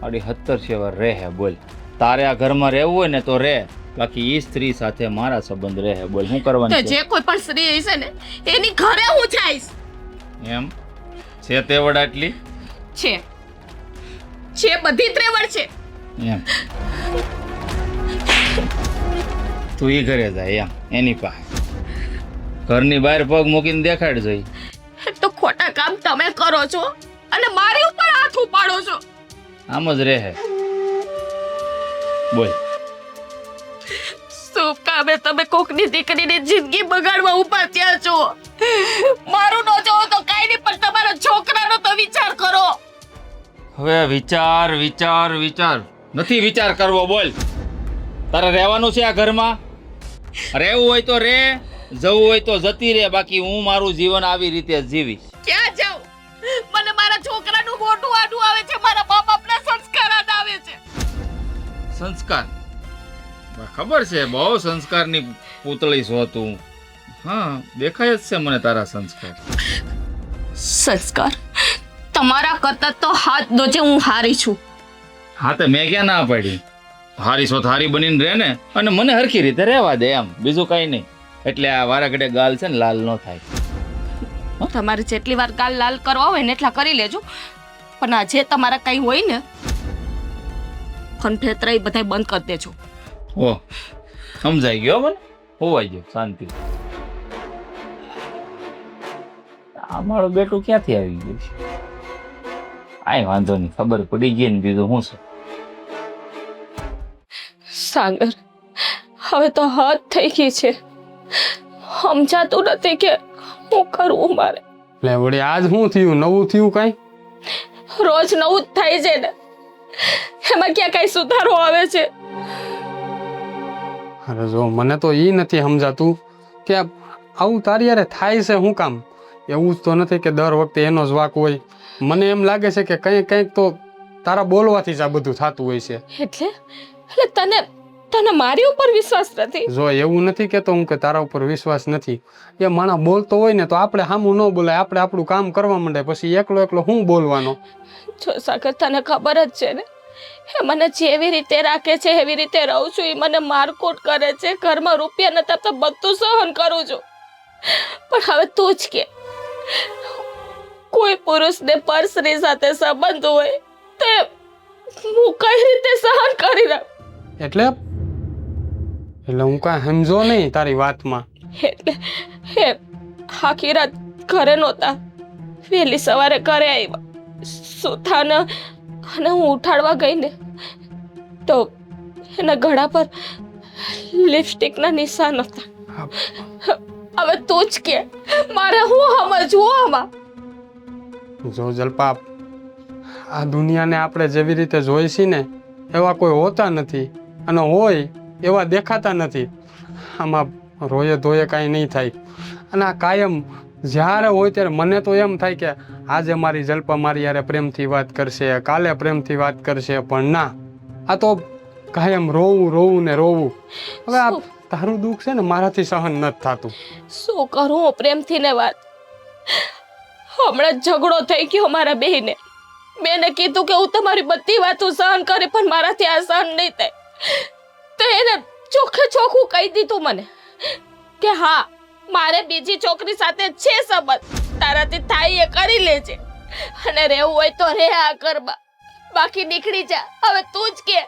78 વાર રહે. બોલ, તારે આ ઘરમાં રહેવું હોય ને તો રહે, બાકી એ સ્ત્રી સાથે મારા સંબંધ રહે. બોલ, શું કરવાનું તો છે? જે કોઈ પણ સ્ત્રી હશે ને એની ઘરે હું જઈશ. એમ છે તેવડ આટલી? છે બધી ત્રેવડ છે. એમ તું ઈ ઘરે જાય એમ, એની પાસે ઘરની બહાર પગ મૂકીને દેખાડ જોઈ. તો ખોટા કામ તમે કરો છો અને મારી ઉપર હાથ ઉપાડો છો. આમ જ રહે. બોલ. શુભ કામે તમે કોકની દીકરીની જિંદગી બગાડવા ઉભા થયા છો. મારું ન જોવો તો કાઈ નહીં, પણ તમારા છોકરાનો તો વિચાર કરો. હવે વિચાર વિચાર વિચાર નથી વિચાર કરવો. બોલ, તારે રહેવાનું છે આ ઘરમાં? રહેવું હોય તો રહે, જવું હોય તો જતી રહે, બાકી હું મારું જીવન આવી રીતે જ જીવીશ. ક્યાં જાઉં? મને મારા છોકરાનું મોટું આડું આવે છે, મારા મા બાપના સંસ્કાર આડ આવે છે. સંસ્કાર? ખબર છે, બહુ સંસ્કારની પૂતળી છો તું. હા, દેખાય જ છે મને તારા સંસ્કાર. સંસ્કાર તમારા કરતા તો હાથ દોજે હું હારી છું. હા, તો મેં ક્યાં ના પાડી? હારી છો હારી બનીને રહે ને, અને મને હરખી રીતે રહેવા દે, એમ બીજું કઈ નહીં. એટલે આ વારા ઘડે ગાલ છે ને લાલ ન થાય. તમારે જેટલી વાર ગાલ લાલ કરવા હોય ને એટલા કરી લેજો, પણ આ જે તમારા કઈ હોય ને ફનફેતરા એ બધા બંધ કરી દેજો. ઓ, સમજાઈ ગયો મને, હોવાઈ ગયો શાંતિ. આ મારું બેટું ક્યાંથી આવી ગયું છે? આય વાંધો નહીં, ખબર પડી ગઈ ને, બીજું શું છે? સાગર, હવે તો હદ થઈ ગઈ છે. સમજાતું નથી કે શું કરવું મારે. એટલે વળી આજ શું થયું? નવું થયું કાંઈ? રોજ નવું જ થાય છે ને, એમાં ક્યાં કઈ સુધારો આવે છે? અરે જો, મને તો એ નથી સમજાતું કે આવું તારી યારે થાય છે શું કામ? એવું જ તો નથી કે દર વખતે એનો જ વાક હોય. મને એમ લાગે છે કે કંઈક તો તારા બોલવાથી જ આ બધું થતું હોય છે. એટલે તને મારી ઉપર વિશ્વાસ નથી? જો એવું નથી કેતો હું કે તારા ઉપર વિશ્વાસ નથી. એ માણસ બોલતો હોય ને તો આપણે સામું ન બોલાય, આપણે આપણું કામ કરવા માંડે, પછી એકલો હું બોલવાનો? જો સાગર, તને ખબર જ છે ને, એ મને જેવી રીતે રાખે છે એવી રીતે રહું છું. એ મને મારકુટ કરે છે, ઘરમાં રૂપિયા નથી આપતા, બધું સહન કરું છું. પણ હવે તું જ કે કોઈ પુરુષને પરસ્ત્રી સાથે સંબંધ હોય તે હું કઈ રીતે સહન કરી રહું? એટલે હું કાંઈ સમજો નહીં તારી વાતમાં. એટલે હે આખી રાત ઘરે નહોતા, વહેલી સવારે ઘરે આવ્યા સુથાને અને હું ઉઠાડવા ગઈ ને તો એના ગળા પર લિપસ્ટિકના નિશાન હતા. હવે તું જ કે મારે હું સમજવું આમાં? જો જલપા, આ દુનિયાને આપણે જેવી રીતે જોઈ છીએ ને એવા કોઈ હોતા નથી, અને હોય એવા દેખાતા નથી. આમાં રોયે ધોયે કાંઈ નહીં થાય. અને આ કાયમ જ્યારે હોય ત્યારે મને તો એમ થાય કે આજે મારી જલપા મારી યારે પ્રેમથી વાત કરશે, કાલે પ્રેમથી વાત કરશે, પણ ના, આ તો કાયમ રોવું ને રોવું. હવે આ તારું દુઃખ છે ને મારાથી સહન નથી થતું. શું કરું હું પ્રેમથી ને વાત? હમણાં ઝઘડો થઈ ગયો મારા બેને. મેં કીધું કે હું તમારી બધી વાતો સહન કરે પણ મારાથી આ સહન નહીં થાય. તો એને ચોખ્ખે ચોખ્ખું કહી દીધું મને કે હા મારે બીજી છોકરી સાથે છે સંબંધ, તારાથી થાય એ કરી લેજે, અને રહેવું હોય તો રે આ ઘરમાં, બાકી નીકળી જા. હવે તું જ કે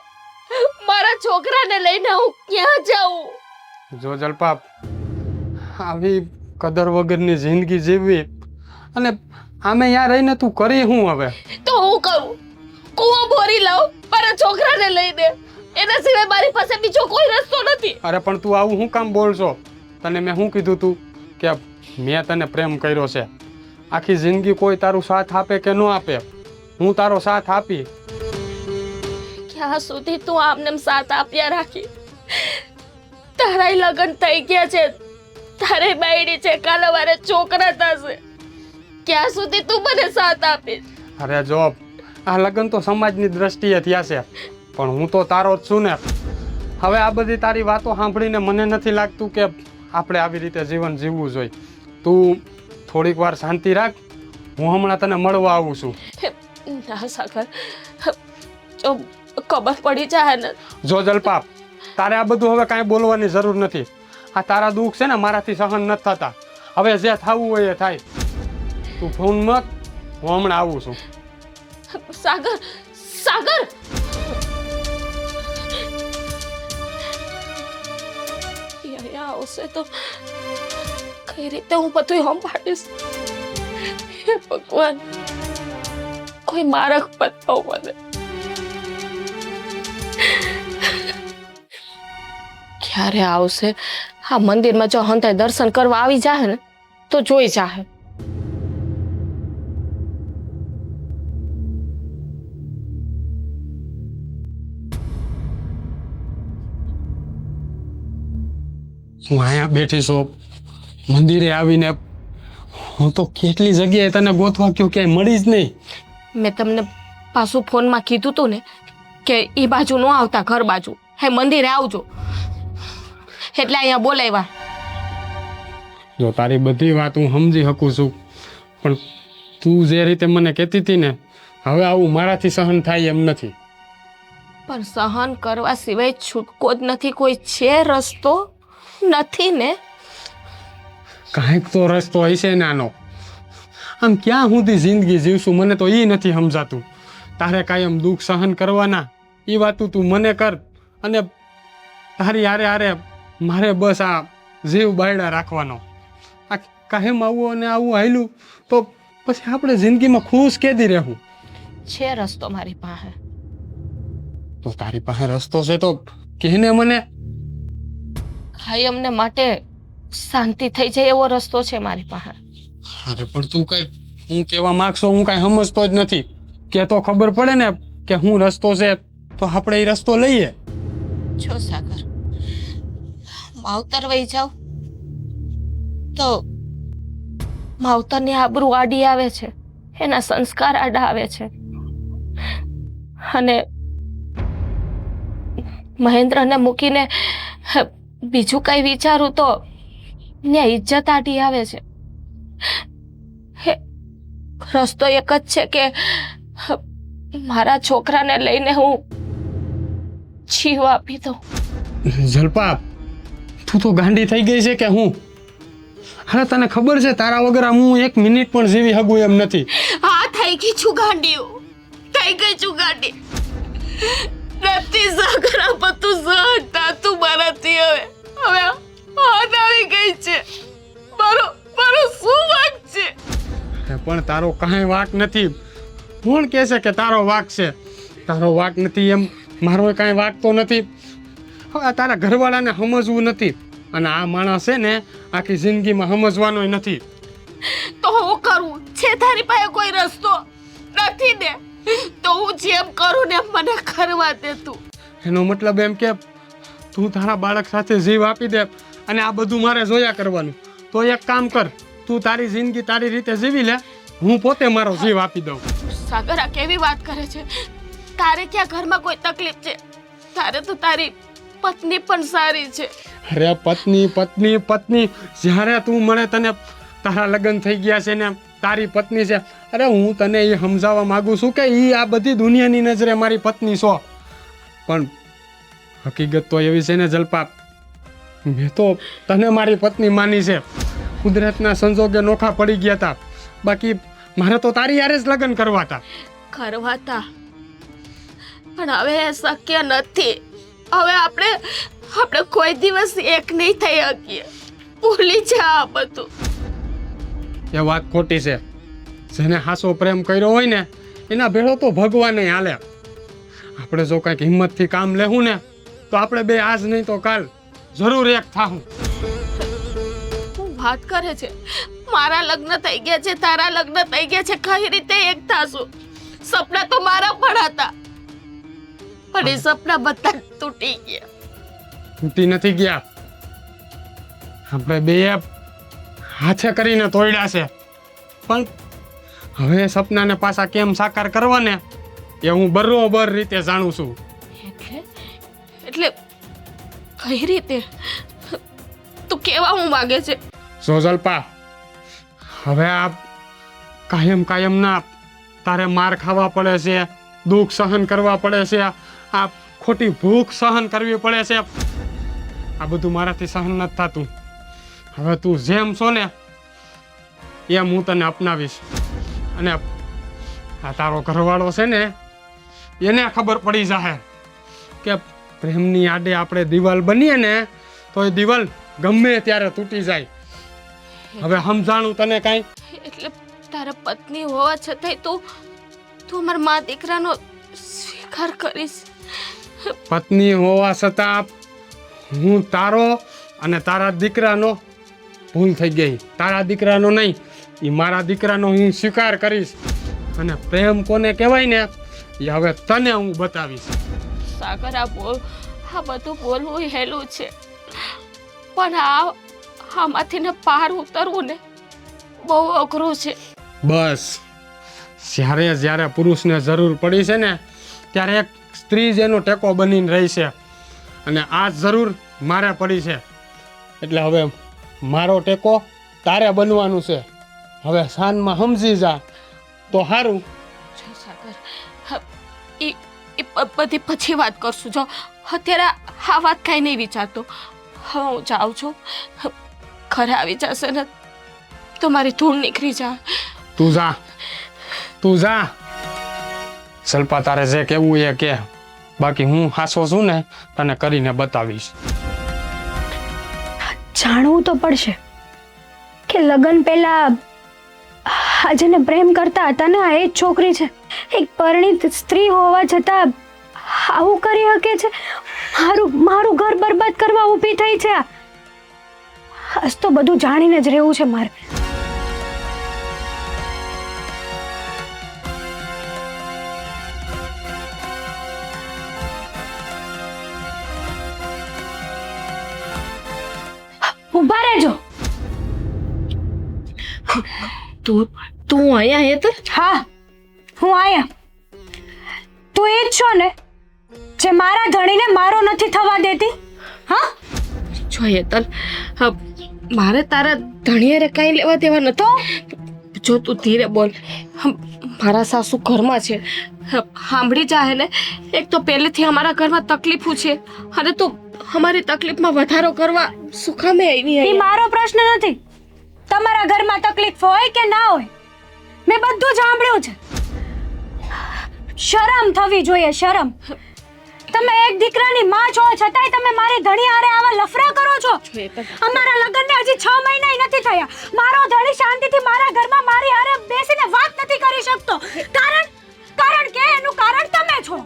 મારા છોકરાને લઈને હું ક્યાં જાઉં? જો જલપા, આવી કદર વગરની જિંદગી જીવવી, અને આમે ત્યાં રહીને તું કરી હું હવે? તો હું કરું? કૂવો ભરી લાવ મારા છોકરાને લઈને, એના સિવાય મારી પાસે બીજો કોઈ રસ્તો નથી. અરે પણ તું આવું શું કામ બોલશો? તને મેં શું કીધું તું કે મેં તને પ્રેમ કર્યો છે? આખી જિંદગી કોઈ તારું સાથ આપે કે ન આપે, હું તારો સાથ આપી. ક્યાં સુધી તું આમને સાથ આપ્યા રાખી? તારા લગ્ન થઈ ગયા છે, તારે બાયડી છે, કાલે વારે છોકરા થશે, ક્યાં સુધી તું મને સાથ આપીશ? અરે જો, આ લગ્ન તો સમાજની દ્રષ્ટિએ થયા છે, પણ હું તો તારો જ છું ને. હવે આ બધી તારી વાતો સાંભળીને મને નથી લાગતું કે આપણે આવી રીતે જીવન જીવવું જોઈએ. તું થોડીક વાર શાંતિ રાખ, હું હમણાં તને મળવા આવું છું. ના સાગર, જો ખબર પડી જાય ને. જો જલપા, તારે આ બધું હવે કાંઈ બોલવાની જરૂર નથી. આ તારા દુઃખ છે ને મારાથી સહન નથી થતા. હવે જે થવું હોય એ થાય. તું ફોન મત, હું હમણાં આવું છું. સાગર, સાગર, અહીંયા આવશે તો કઈ રીતે હું બધું સંભાળીશ? હે ભગવાન, કોઈ માર્ગ બતાવો મને. ક્યારે આવશે? આ મંદિરમાં જો હંતાય દર્શન કરવા આવી જાય ને તો જોઈ જાહે. હું અહીંયા બેઠી છું, મંદિરે આવીને હું તો કેટલી જગ્યાએ તને ગોતવા ગયો, ક્યાંય મળી જ નહીં. મેં તમને પાછું ફોનમાં કીધું તું ને કે એ બાજુ ન આવતા, ઘર બાજુ હે મંદિરે આવજો, એટલે અહીંયા બોલાવ્યા. જો તારી બધી વાત હું સમજી શકું છું, પણ તું જે રીતે મને કહેતી હતી ને, હવે આવું મારાથી સહન થાય એમ નથી. પણ સહન કરવા સિવાય છૂટકો જ નથી. કોઈ છે રસ્તો? નથી ને. કાંઈક તો રસ્તો હશે ને આનો. આમ ક્યાં સુધી જિંદગી જીવશું મને તો એ નથી સમજાતું. તારે કાયમ દુઃખ સહન કરવાના એ વાતું તું મને કર, અને તારી હારે હારે મારે બસ આ જીવ બાયડા રાખવાનો. આ કાયમ આવું અને આવું હાલ્યું તો પછી આપણે જિંદગીમાં ખુશ કેદી રહેવું? છે રસ્તો મારી પાસે. તો તારી પાસે રસ્તો છે તો કહેને મને. કાયમને માટે શાંતિ થઈ જાય એવો રસ્તો છે મારી પાસે. અરે પણ તું કઈ હું કહેવા માંગશો હું કાંઈ સમજતો જ નથી. કે તો ખબર પડે ને કે હું રસ્તો છે તો આપણે એ રસ્તો લઈએ. જો સાગર, માવતર વહી જાવ તો માવતરની આબરૂ આડી આવે છે, એના સંસ્કાર આડા આવે છે, અને મહેન્દ્રને મૂકીને બીજું કઈ વિચારું તો ને ઇજ્જત આડી આવે છે. રસ્તો એક જ છે કે મારા છોકરાને લઈને હું જીવ આપી દઉં. જલપા, તું તો ગાંડી થઈ ગઈ છે કે હું? અરે તને ખબર છે તારા વગર આમ હું 1 મિનિટ પણ જીવી શકું એમ નથી. હા થઈ ગઈ છું ગાંડીઓ, થઈ ગઈ છું ગાંડી. નથી સાગરા બધું સહજતા તું મારાથી હવે હાથ આવી ગઈ છે. મારો શું વાંક છે? અરે પણ તારો કાંઈ વાંક નથી. કોણ કહે છે કે તારો વાંક છે? તારો વાંક નથી એમ મારો કાંઈ વાંક તો નથી. હવે આ તારા ઘરવાળાને સમજવું નથી અને આ માણસ છે ને આખી જિંદગીમાં સમજવાનો નથી. તો હું કરું છે? તારી પાસે કોઈ રસ્તો નથી ને? તો હું જેમ કરું ને એમ મને કરવા દે તું. એનો મતલબ એમ કે તું તારા બાળક સાથે જીવ આપી દે અને આ બધું મારે જોયા કરવાનું. તો એક કામ કર, તું તારી જિંદગી તારી રીતે જીવી લે, હું પોતે મારો જીવ આપી દઉં. સાગર આ કેવી વાત કરે છે? તારે ક્યાં ઘરમાં કોઈ તકલીફ છે? તારે તો તારી પત્ની પણ સારી છે. અરે પત્ની જ્યારે તું મને તને તારા લગ્ન થઈ ગયા છે ને તારી પત્ની છે, અરે હું તને એ સમજાવવા માંગુ છું કે એ આ બધી દુનિયાની નજરે મારી પત્ની છો, પણ હકીકત તો એવી છે ને જલપા, મેં તો તને મારી પત્ની માની છે. કુદરતના સંજોગે નોખા પડી ગયા હતા, બાકી મારે તો તારી યારે જ લગ્ન કરવા હતા. પણ હવે એ શક્ય નથી. હવે આપણે કોઈ દિવસ એક નહીં થઈ શકીએ. ભૂલી જા આ બધું. એ વાત ખોટી છે. જેને હાસો પ્રેમ કર્યો હોય ને એના ભેળો તો ભગવાને હાલે. આપણે જો કંઈક હિંમતથી કામ લેવું ને તો આપણે બે આજ નહીં તો કાલ જરૂર એક થાવું. હું વાત કરે છે મારા લગ્ન થઈ ગયા છે, તારા લગ્ન થઈ ગયા છે, કઈ રીતે એક થાશું? સપના તો મારા પણ હતા, પણ એ સપના બધા તૂટી ગયા. તૂટી નથી ગયા, આપણે બે હાથે કરીને તોડ્યા છે. પણ હવે સપનાને પાછા કેમ સાકાર કરવા ને એ હું બરોબર રીતે જાણું છું. એટલે કઈ રીતે? તું કેવા હું માંગે છે? સોજલપા, હવે આ કાયમ ના તારે માર ખાવા પડે છે, દુઃખ સહન કરવા પડે છે, આ ખોટી ભૂખ સહન કરવી પડે છે. આ બધું મારાથી સહન નથી થતું. હવે તું જેમ છો ને એમ હું તને અપનાવીશ. અને આ તારો ઘરવાળો છે ને એને ખબર પડી જાય કે પ્રેમની આડે આપણે દિવાલ બનીએ ને તો એ દિવાલ ગમે ત્યારે તૂટી જાય. હવે સમજાણું તને કાંઈ? એટલે તારા પત્ની હોવા છતાંય તું મારા મા દીકરાનો સ્વીકાર કરીશ? પત્ની હોવા છતાં હું તારો અને તારા દીકરાનો ભૂલ થઈ ગઈ. તારા દીકરાનો નહીં, એ મારા દીકરાનો હું સ્વીકાર કરીશ. અને પ્રેમ કોને કહેવાય ને એ હવે તને હું બતાવીશ. સાગર આ બધું બોલવું હેલું છે, પણ આમાંથી ને પાર ઉતરવું ને બહુ અઘરું છે. બસ જ્યારે પુરુષને જરૂર પડી છે ને ત્યારે એક સ્ત્રી જ એનો ટેકો બનીને રહી છે, અને આ જરૂર મારે પડી છે. એટલે હવે મારો ટેકો તારે બનવાનું છે. હવે સાંજમાં સમજી જા તો સારું. સાગર એ બધી પછી વાત કરશું. જો અત્યારે આ વાત કાંઈ નહીં વિચારતો. હવે હું જાઉં છું. ઘરે આવી જશે ને તો મારી ધૂળ નીકળી જાય. તું જા સલ્પા, તારે જે કેવું એ કે, બાકી હું હાસો છું ને તને કરીને બતાવીશ. જાણવું તો પડશે કે લગ્ન પહેલા આ જેને પ્રેમ કરતા હતા ને આ એ જ છોકરી છે. એક પરિણીત સ્ત્રી હોવા છતાં આવું કરી શકે છે? મારું ઘર બરબાદ કરવા ઊભી થઈ છે. આજ તો બધું જાણીને જ રહેવું છે મારે. ઊભા રહેજો. તું અહીંયા હેતર? હા, હું આયા. તું એ જ છો ને જે મારા ધણીને મારો નથી થવા દેતી? હા, જો હેતલ, મારે તારા ધણીયારે કાંઈ લેવા દેવા નતો. જો તું ધીરે બોલ. મારા સાસુ ઘરમાં છે, સાંભળી જાય ને. એક તો પહેલેથી અમારા ઘરમાં તકલીફો છે, અને તું અમારી તકલીફમાં વધારો કરવા શું કામે આવી? એ મારો પ્રશ્ન નથી. તમારા ઘરમાં તકલીફ હોય કે ના હોય મેં બધું સાંભળ્યું છે. શરમ થવી જોઈએ, શરમ. તમે એક દીકરાની માં છો છતાંય તમે મારી ધણી હારે આવા લફરા કરો છો. અમારા લગ્નને હજી 6 મહિના નથી થયા. મારો ધણી શાંતિથી મારા ઘરમાં મારી હારે બેસીને વાત નથી કરી શકતો. કારણ કે એનું કારણ તમે છો.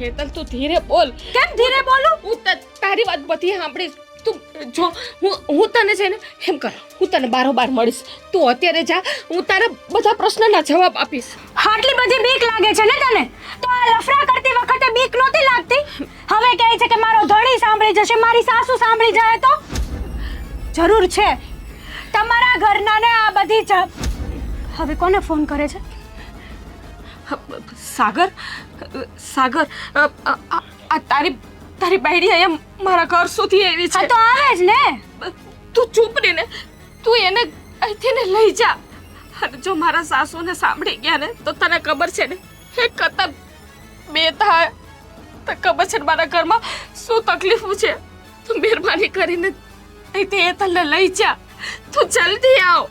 હેતલ તું ધીરે બોલ. કેમ ધીરે બોલું? હું તારી વાત બધી સાંભળીશ. તું જો હું તને છે ને એમ કર, હું તને બારોબાર મળીશ. તું અત્યારે જા, હું તારા બધા પ્રશ્નના જવાબ આપીશ. આટલી બધી બીક લાગે છે ને તને? તો આ લફરા કરતી વખતે બીક નહોતી લાગતી? હવે કહે છે કે મારો ધણી સાંભળી જશે, મારી સાસુ સાંભળી જાય તો? જરૂર છે તમારા ઘરના ને આ બધી હવે કોને ફોન કરે છે? સાગર, આ તારી બાયડી અહીંયા મારા ઘર સુધી આવી હા છે. તો આવે જ ને. તું ચૂપ રહી ને, તું એને અહીંથી ને લઈ જા. અને જો મારા સાસુને સાંભળી ગયા ને તો તને ખબર છે ને એક કરતા બે થાય. તો ખબર છે ને મારા ઘરમાં શું તકલીફો છે. તું મહેરબાની કરીને અહીંથી હેતલને લઈ જા. તું જલ્દી આવ.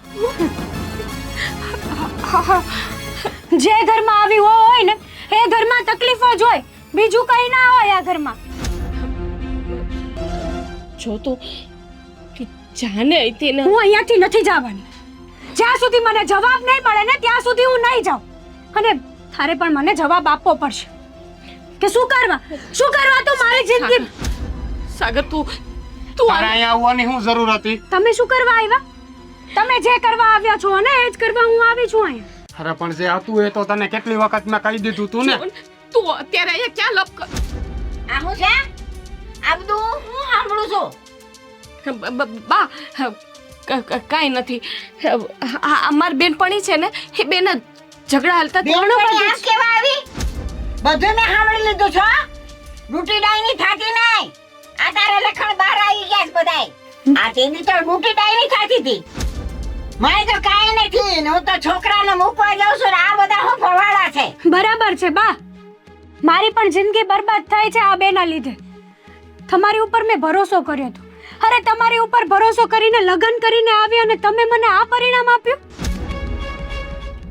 જે ઘરમાં આવી હોય ને એ ઘરમાં તકલીફો જ હોય, બીજું કઈ ના હોય આ ઘરમાં. જો તું જાને અહીંથી ને હું અહીંયાથી નથી જવાની. જ્યાં સુધી મને જવાબ નહીં મળે ને ત્યાં સુધી હું નહીં જાઉં. અને તારે પણ મને જવાબ આપવો પડશે કે શું કરવા તો મારી જિંદગી. સાગર તું તારે અહીંયા આવવાની શું જરૂર હતી? તમે શું કરવા આવ્યા? તમે જે કરવા આવ્યા છો ને એ જ કરવા હું આવી છું અહીંયા. અરે પણ જે હતું એ તો તને કેટલી વખત મેં કહી દીધું તું ને. તું અત્યારે અહીંયા ક્યાં લપ કર. આ હું છે? આ બધું હું સાંભળું છું. બા કાંઈ નથી. અમારી બેનપણી છે ને એ બેન ઝઘડા હાલતા બેનપણી આમ કેવા આવી? બધું મેં સાંભળી લીધું છો. ડૂટી ડાયની થાતી નહીં. આ તારા લખણ બહાર આવી ગયા છે બધાય. આ તેની તો ડૂટી ડાયની થાતી હતી. મારે તો કાંઈ નથી ને હું તો છોકરાને મૂકવા જાઉં છું ને આ બધા હું ફવાડા છે. બરાબર છે બા, મારી પણ જિંદગી બરબાદ થાય છે આ બેના લીધે. તમારી ઉપર મેં ભરોસો કર્યો હતો. અરે તમારી ઉપર ભરોસો કરીને લગ્ન કરીને આવી અને તમે મને આ પરિણામ આપ્યું.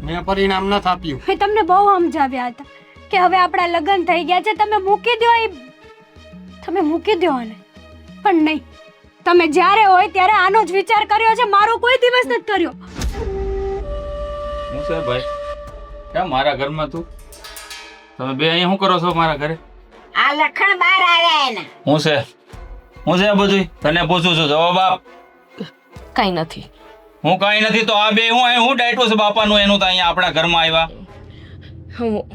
મેં પરિણામ નથી આપ્યું. મેં તમને બહુ સમજાવ્યા હતા કે હવે આપણા લગ્ન થઈ ગયા છે, તમે મૂકી દો આને. પણ નહીં, તમે જ્યારે હોય ત્યારે આનો જ વિચાર કર્યો છે, મારો કોઈ દિવસ નથી કર્યો. હું છે ભાઈ? કેમ મારા ઘરમાં તું? તમે બે અહીંયા શું કરો છો મારા ઘરે? આ લખણ બહાર આવ્યા એના. હું છે આ બધું તને પૂછું છું, જવાબ આપ. કાંઈ નથી. હું કાંઈ નથી તો આ બે હું ડાયટો છે બાપાનું એનું તો અહીંયા આપણા ઘરમાં આવ્યા.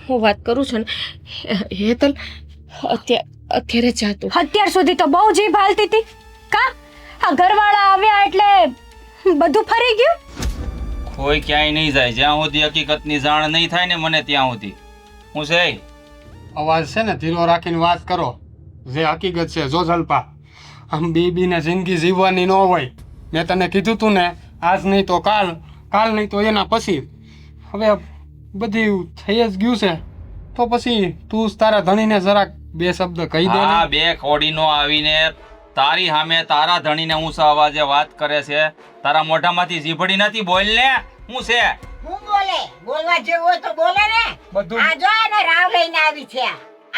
હું વાત કરું છું ને હેતલ, અત્યારે જાતું. અત્યાર સુધી તો બહુ જીભ હાલતી હતી. કા આ ઘરવાળા આવ્યા એટલે બધું ફરી ગયું? કોઈ ક્યાંય નહીં જાય જ્યાં સુધી હકીકતની જાણ નહીં થાય ને મને ત્યાં સુધી. હું છે અવાજ છે ને ધીરો રાખીને વાત કરો. જે હકીકત છે જો જલપા, આમ બીબીને જિંદગી જીવવાની ન હોય. મેં તને કીધું તું ને, આજ નહીં તો કાલ નહીં તો એના પછી. હવે બધી થઈ જ ગયું છે તો પછી તું તારા ધણીને જરાક બે શબ્દ કહી દે. આ બે ખોડીનો આવીને તારી સામે તારા ધણીને ઊંચા અવાજે વાત કરે છે. તારા મોઢામાંથી જીભડી નથી, બોલ ને. હું છે હું બોલે? બોલવા જેવું હોય તો બોલે ને. બધું આ જો એને રાવ લઈને આવી છે.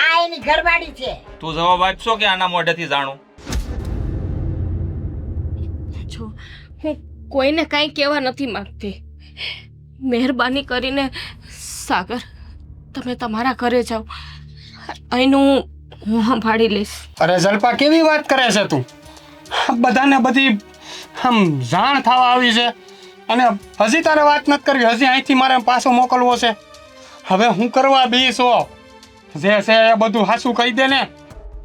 આ એની ઘરવાળી છે. તું જવાબ આપશો કે આના મોઢેથી જાણું? જો હું કોઈને કાંઈ કહેવા નથી માંગતી. મહેરબાની કરીને સાગર તમે તમારા ઘરે જાઓ. અહીંનું હું સંભાળી લઈશ. અરે જલપા કેવી વાત કરે છે તું? બધાને બધી આમ જાણ થવા આવી છે અને હજી તારે વાત નથી કરવી. હજી અહીંથી મારે પાછો મોકલવો છે. હવે હું કરવા બેસો? જે છે એ બધું હાચું કહી દે ને.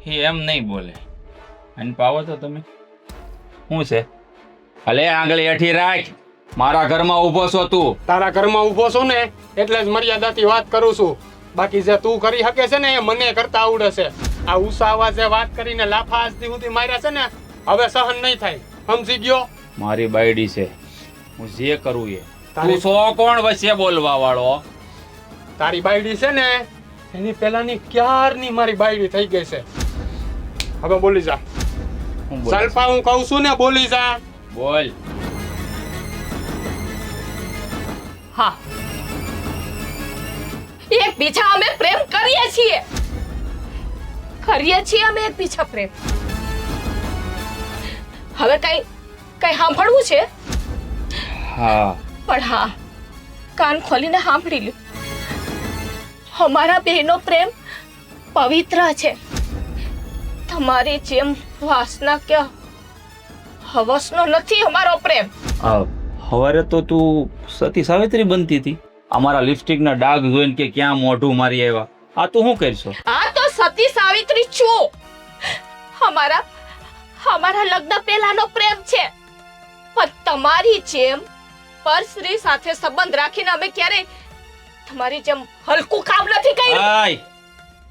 એ એમ નહીં બોલે. અને પાવો તો તમે શું છે? ભલે આંગળી હેઠી રાખ. મારા ઘરમાં ઊભો છો તું. તારા ઘરમાં ઊભો છું ને એટલે જ મર્યાદાથી વાત કરું છું. બાકી જે તું કરી શકે છે ને એ મને કરતા આવડે છે. આ ઉષા અવાજે વાત કરીને લાફા આજથી સુધી માર્યા છે ને હવે સહન નહીં થાય. સમજી ગયો? મારી બાયડી છે, હું જે કરું એ. તારી- તું સો કોણ વચ્ચે બોલવા વાળો? તારી બાયડી છે ને એની પહેલાની ક્યારની મારી બાયડી થઈ ગઈ છે. હવે બોલી જા. હું બોલું? સલ્પા હું કહું છું ને બોલી જા. બોલ. હા, એકબીજા અમે પ્રેમ કરીએ છીએ અમે એકબીજા પ્રેમ. હવે કઈ સાંભળવું છે? હા. પણ હા, કાન ખોલીને સાંભળી લ્યો. અમારા બેનો પ્રેમ પવિત્ર છે. તમારી જેમ વાસના કે હવસનો નથી અમારો પ્રેમ. હવારે તો તું સતી સાવિત્રી બનતી હતી, અમારા લિપસ્ટિકના ડાઘ જોઈને કે ક્યાં મોઢું મારી આવ્યા. આ તું શું કરશો? આ તો સતી સાવિત્રી છું. અમારા લગ્ન પહેલાનો પ્રેમ છે. પણ તમારી જેમ પરસ્ત્રી સાથે સંબંધ રાખીને અમે ક્યારે તમારી જેમ હલકું કામ નથી કર્યું. આય,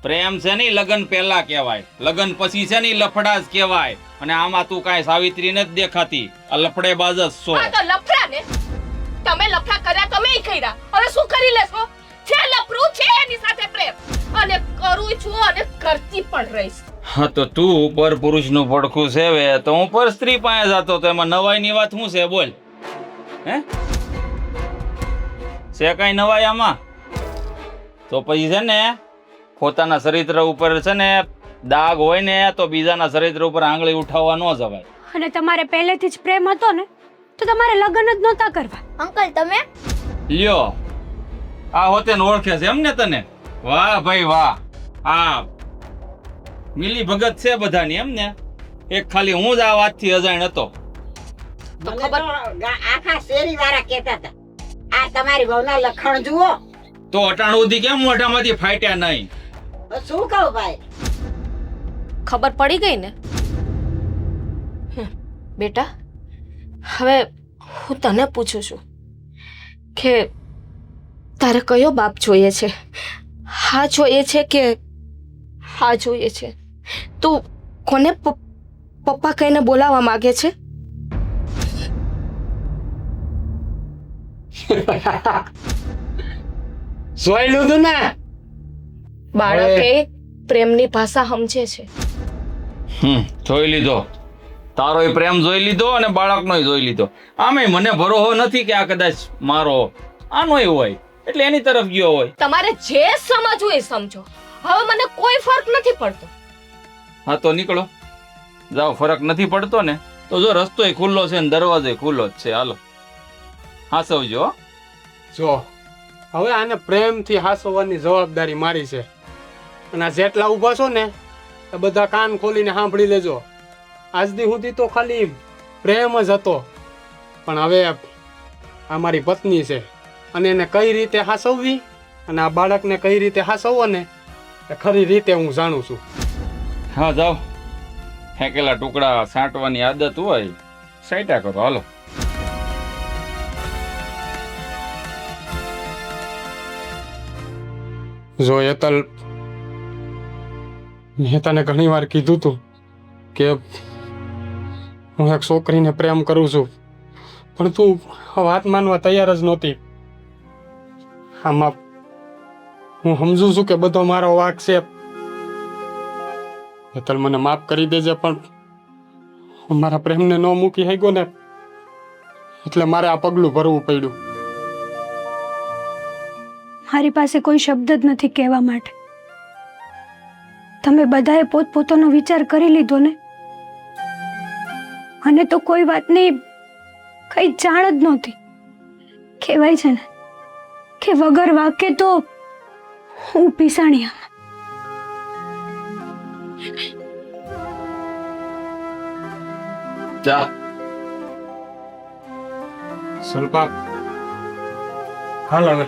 પ્રેમ છે ને લગન પહેલા કહેવાય, લગન પછી છે ને લફડા જ કહેવાય. અને આમાં તું કાંઈ સાવિત્રી નથી દેખાતી, આ લફડેબાજ જ છો. હા તો લફડા ને, તમે લફડા કર્યા, તમે કર્યા. હવે શું કરી લેશો? છે લફરું છે એની સાથે પ્રેમ, અને કરું છું અને કરતી પણ રહીશ. હા તો તું પર પુરુષનું પડખું સેવે તો હું પર સ્ત્રી પાસે જતો, તો એમાં નવાઈની વાત શું છે? બોલ. હે, છે કઈ નવાઈ આમાં? તો પછી છે ને પોતાના ચરિત્ર ઉપર છે ને દાગ હોય ને તો બીજાના ચરિત્ર ઉપર આંગળી ઉઠાવવા ન જવાય. અને તમારે પહેલેથી જ પ્રેમ હતો ને તો તમારે લગ્ન જ નહોતા કરવા. અંકલ તમે લ્યો, આ હોતે ને ઓળખે છે એમ ને તને? વાહ ભાઈ વાહ. આ મિલી ભગત છે બધાની એમ ને? એક ખાલી હું જ આ વાતથી અજાણ હતો. મને તો આખા શેરી વાળા કહેતા હતા, આ તમારી વહુના લખણ જુઓ. તો અટાણ સુધી કેમ મોઢામાંથી ફાટ્યા નહીં? હવે શું કહું ભાઈ? ખબર પડી ગઈ ને? બેટા, હવે હું તને પૂછું છું કે તારે કયો બાપ જોઈએ છે? હા જોઈએ છે કે હા જોઈએ છે? તું કોને પપ્પા કહીને બોલાવવા માંગે છે? જોઈ લીધું ને? બાળકે પ્રેમની ભાષા સમજે છે. જોઈ લીધો, તારોય પ્રેમ જોઈ લીધો અને બાળકનોય જોઈ લીધો. આમેય મને ભરોસો નથી કે આ કદાચ મારો આનોય હોય, એટલે એની તરફ ગયો હોય. તમારે જે સમજવું એ સમજો. હવે મને કોઈ ફરક નથી પડતો. હા તો નીકળો, જાઓ. ફરક નથી પડતો ને તો જો રસ્તોય ખુલ્લો છે ને દરવાજો ખુલ્લો જ છે. હાલો, હાસવજો. જો હવે આને પ્રેમથી હાસવવાની જવાબદારી મારી છે. અને આ જેટલા ઊભા છો ને એ બધા કાન ખોલીને સાંભળી લેજો. આજથી સુધી તો ખાલી પ્રેમ જ હતો, પણ હવે આ મારી પત્ની છે અને એને કઈ રીતે હાસવવી અને આ બાળકને કઈ રીતે હાસવવો ને એ ખરી રીતે હું જાણું છું. હા જાઓ, ફેંકેલા ટુકડા સાંટવાની આદત હોય સાઈટા કરો. હાલો. જો હેતલ, મેં તને ઘણી વાર કીધું તું કે હું એક છોકરીને પ્રેમ કરું છું, પણ તું વાત માનવા તૈયાર જ નહોતી. આમાં હું સમજુ છું કે બધો મારો વાંક છે. હેતલ, મને માફ કરી દેજે, પણ હું મારા પ્રેમને ન મૂકી શક્યો ને એટલે મારે આ પગલું ભરવું પડ્યું. મારી પાસે કોઈ શબ્દ જ નથી કહેવા માટે. તમે બધાએ પોતપોતાનો વિચાર કરી લીધો ને, અને તો કોઈ વાતની કઈ જાણ જ નહોતી. કહેવાય છે ને કે વગર વાકે તો હું પીસાણિયા. ચા. સ્વલ્પા, હાલ હવે.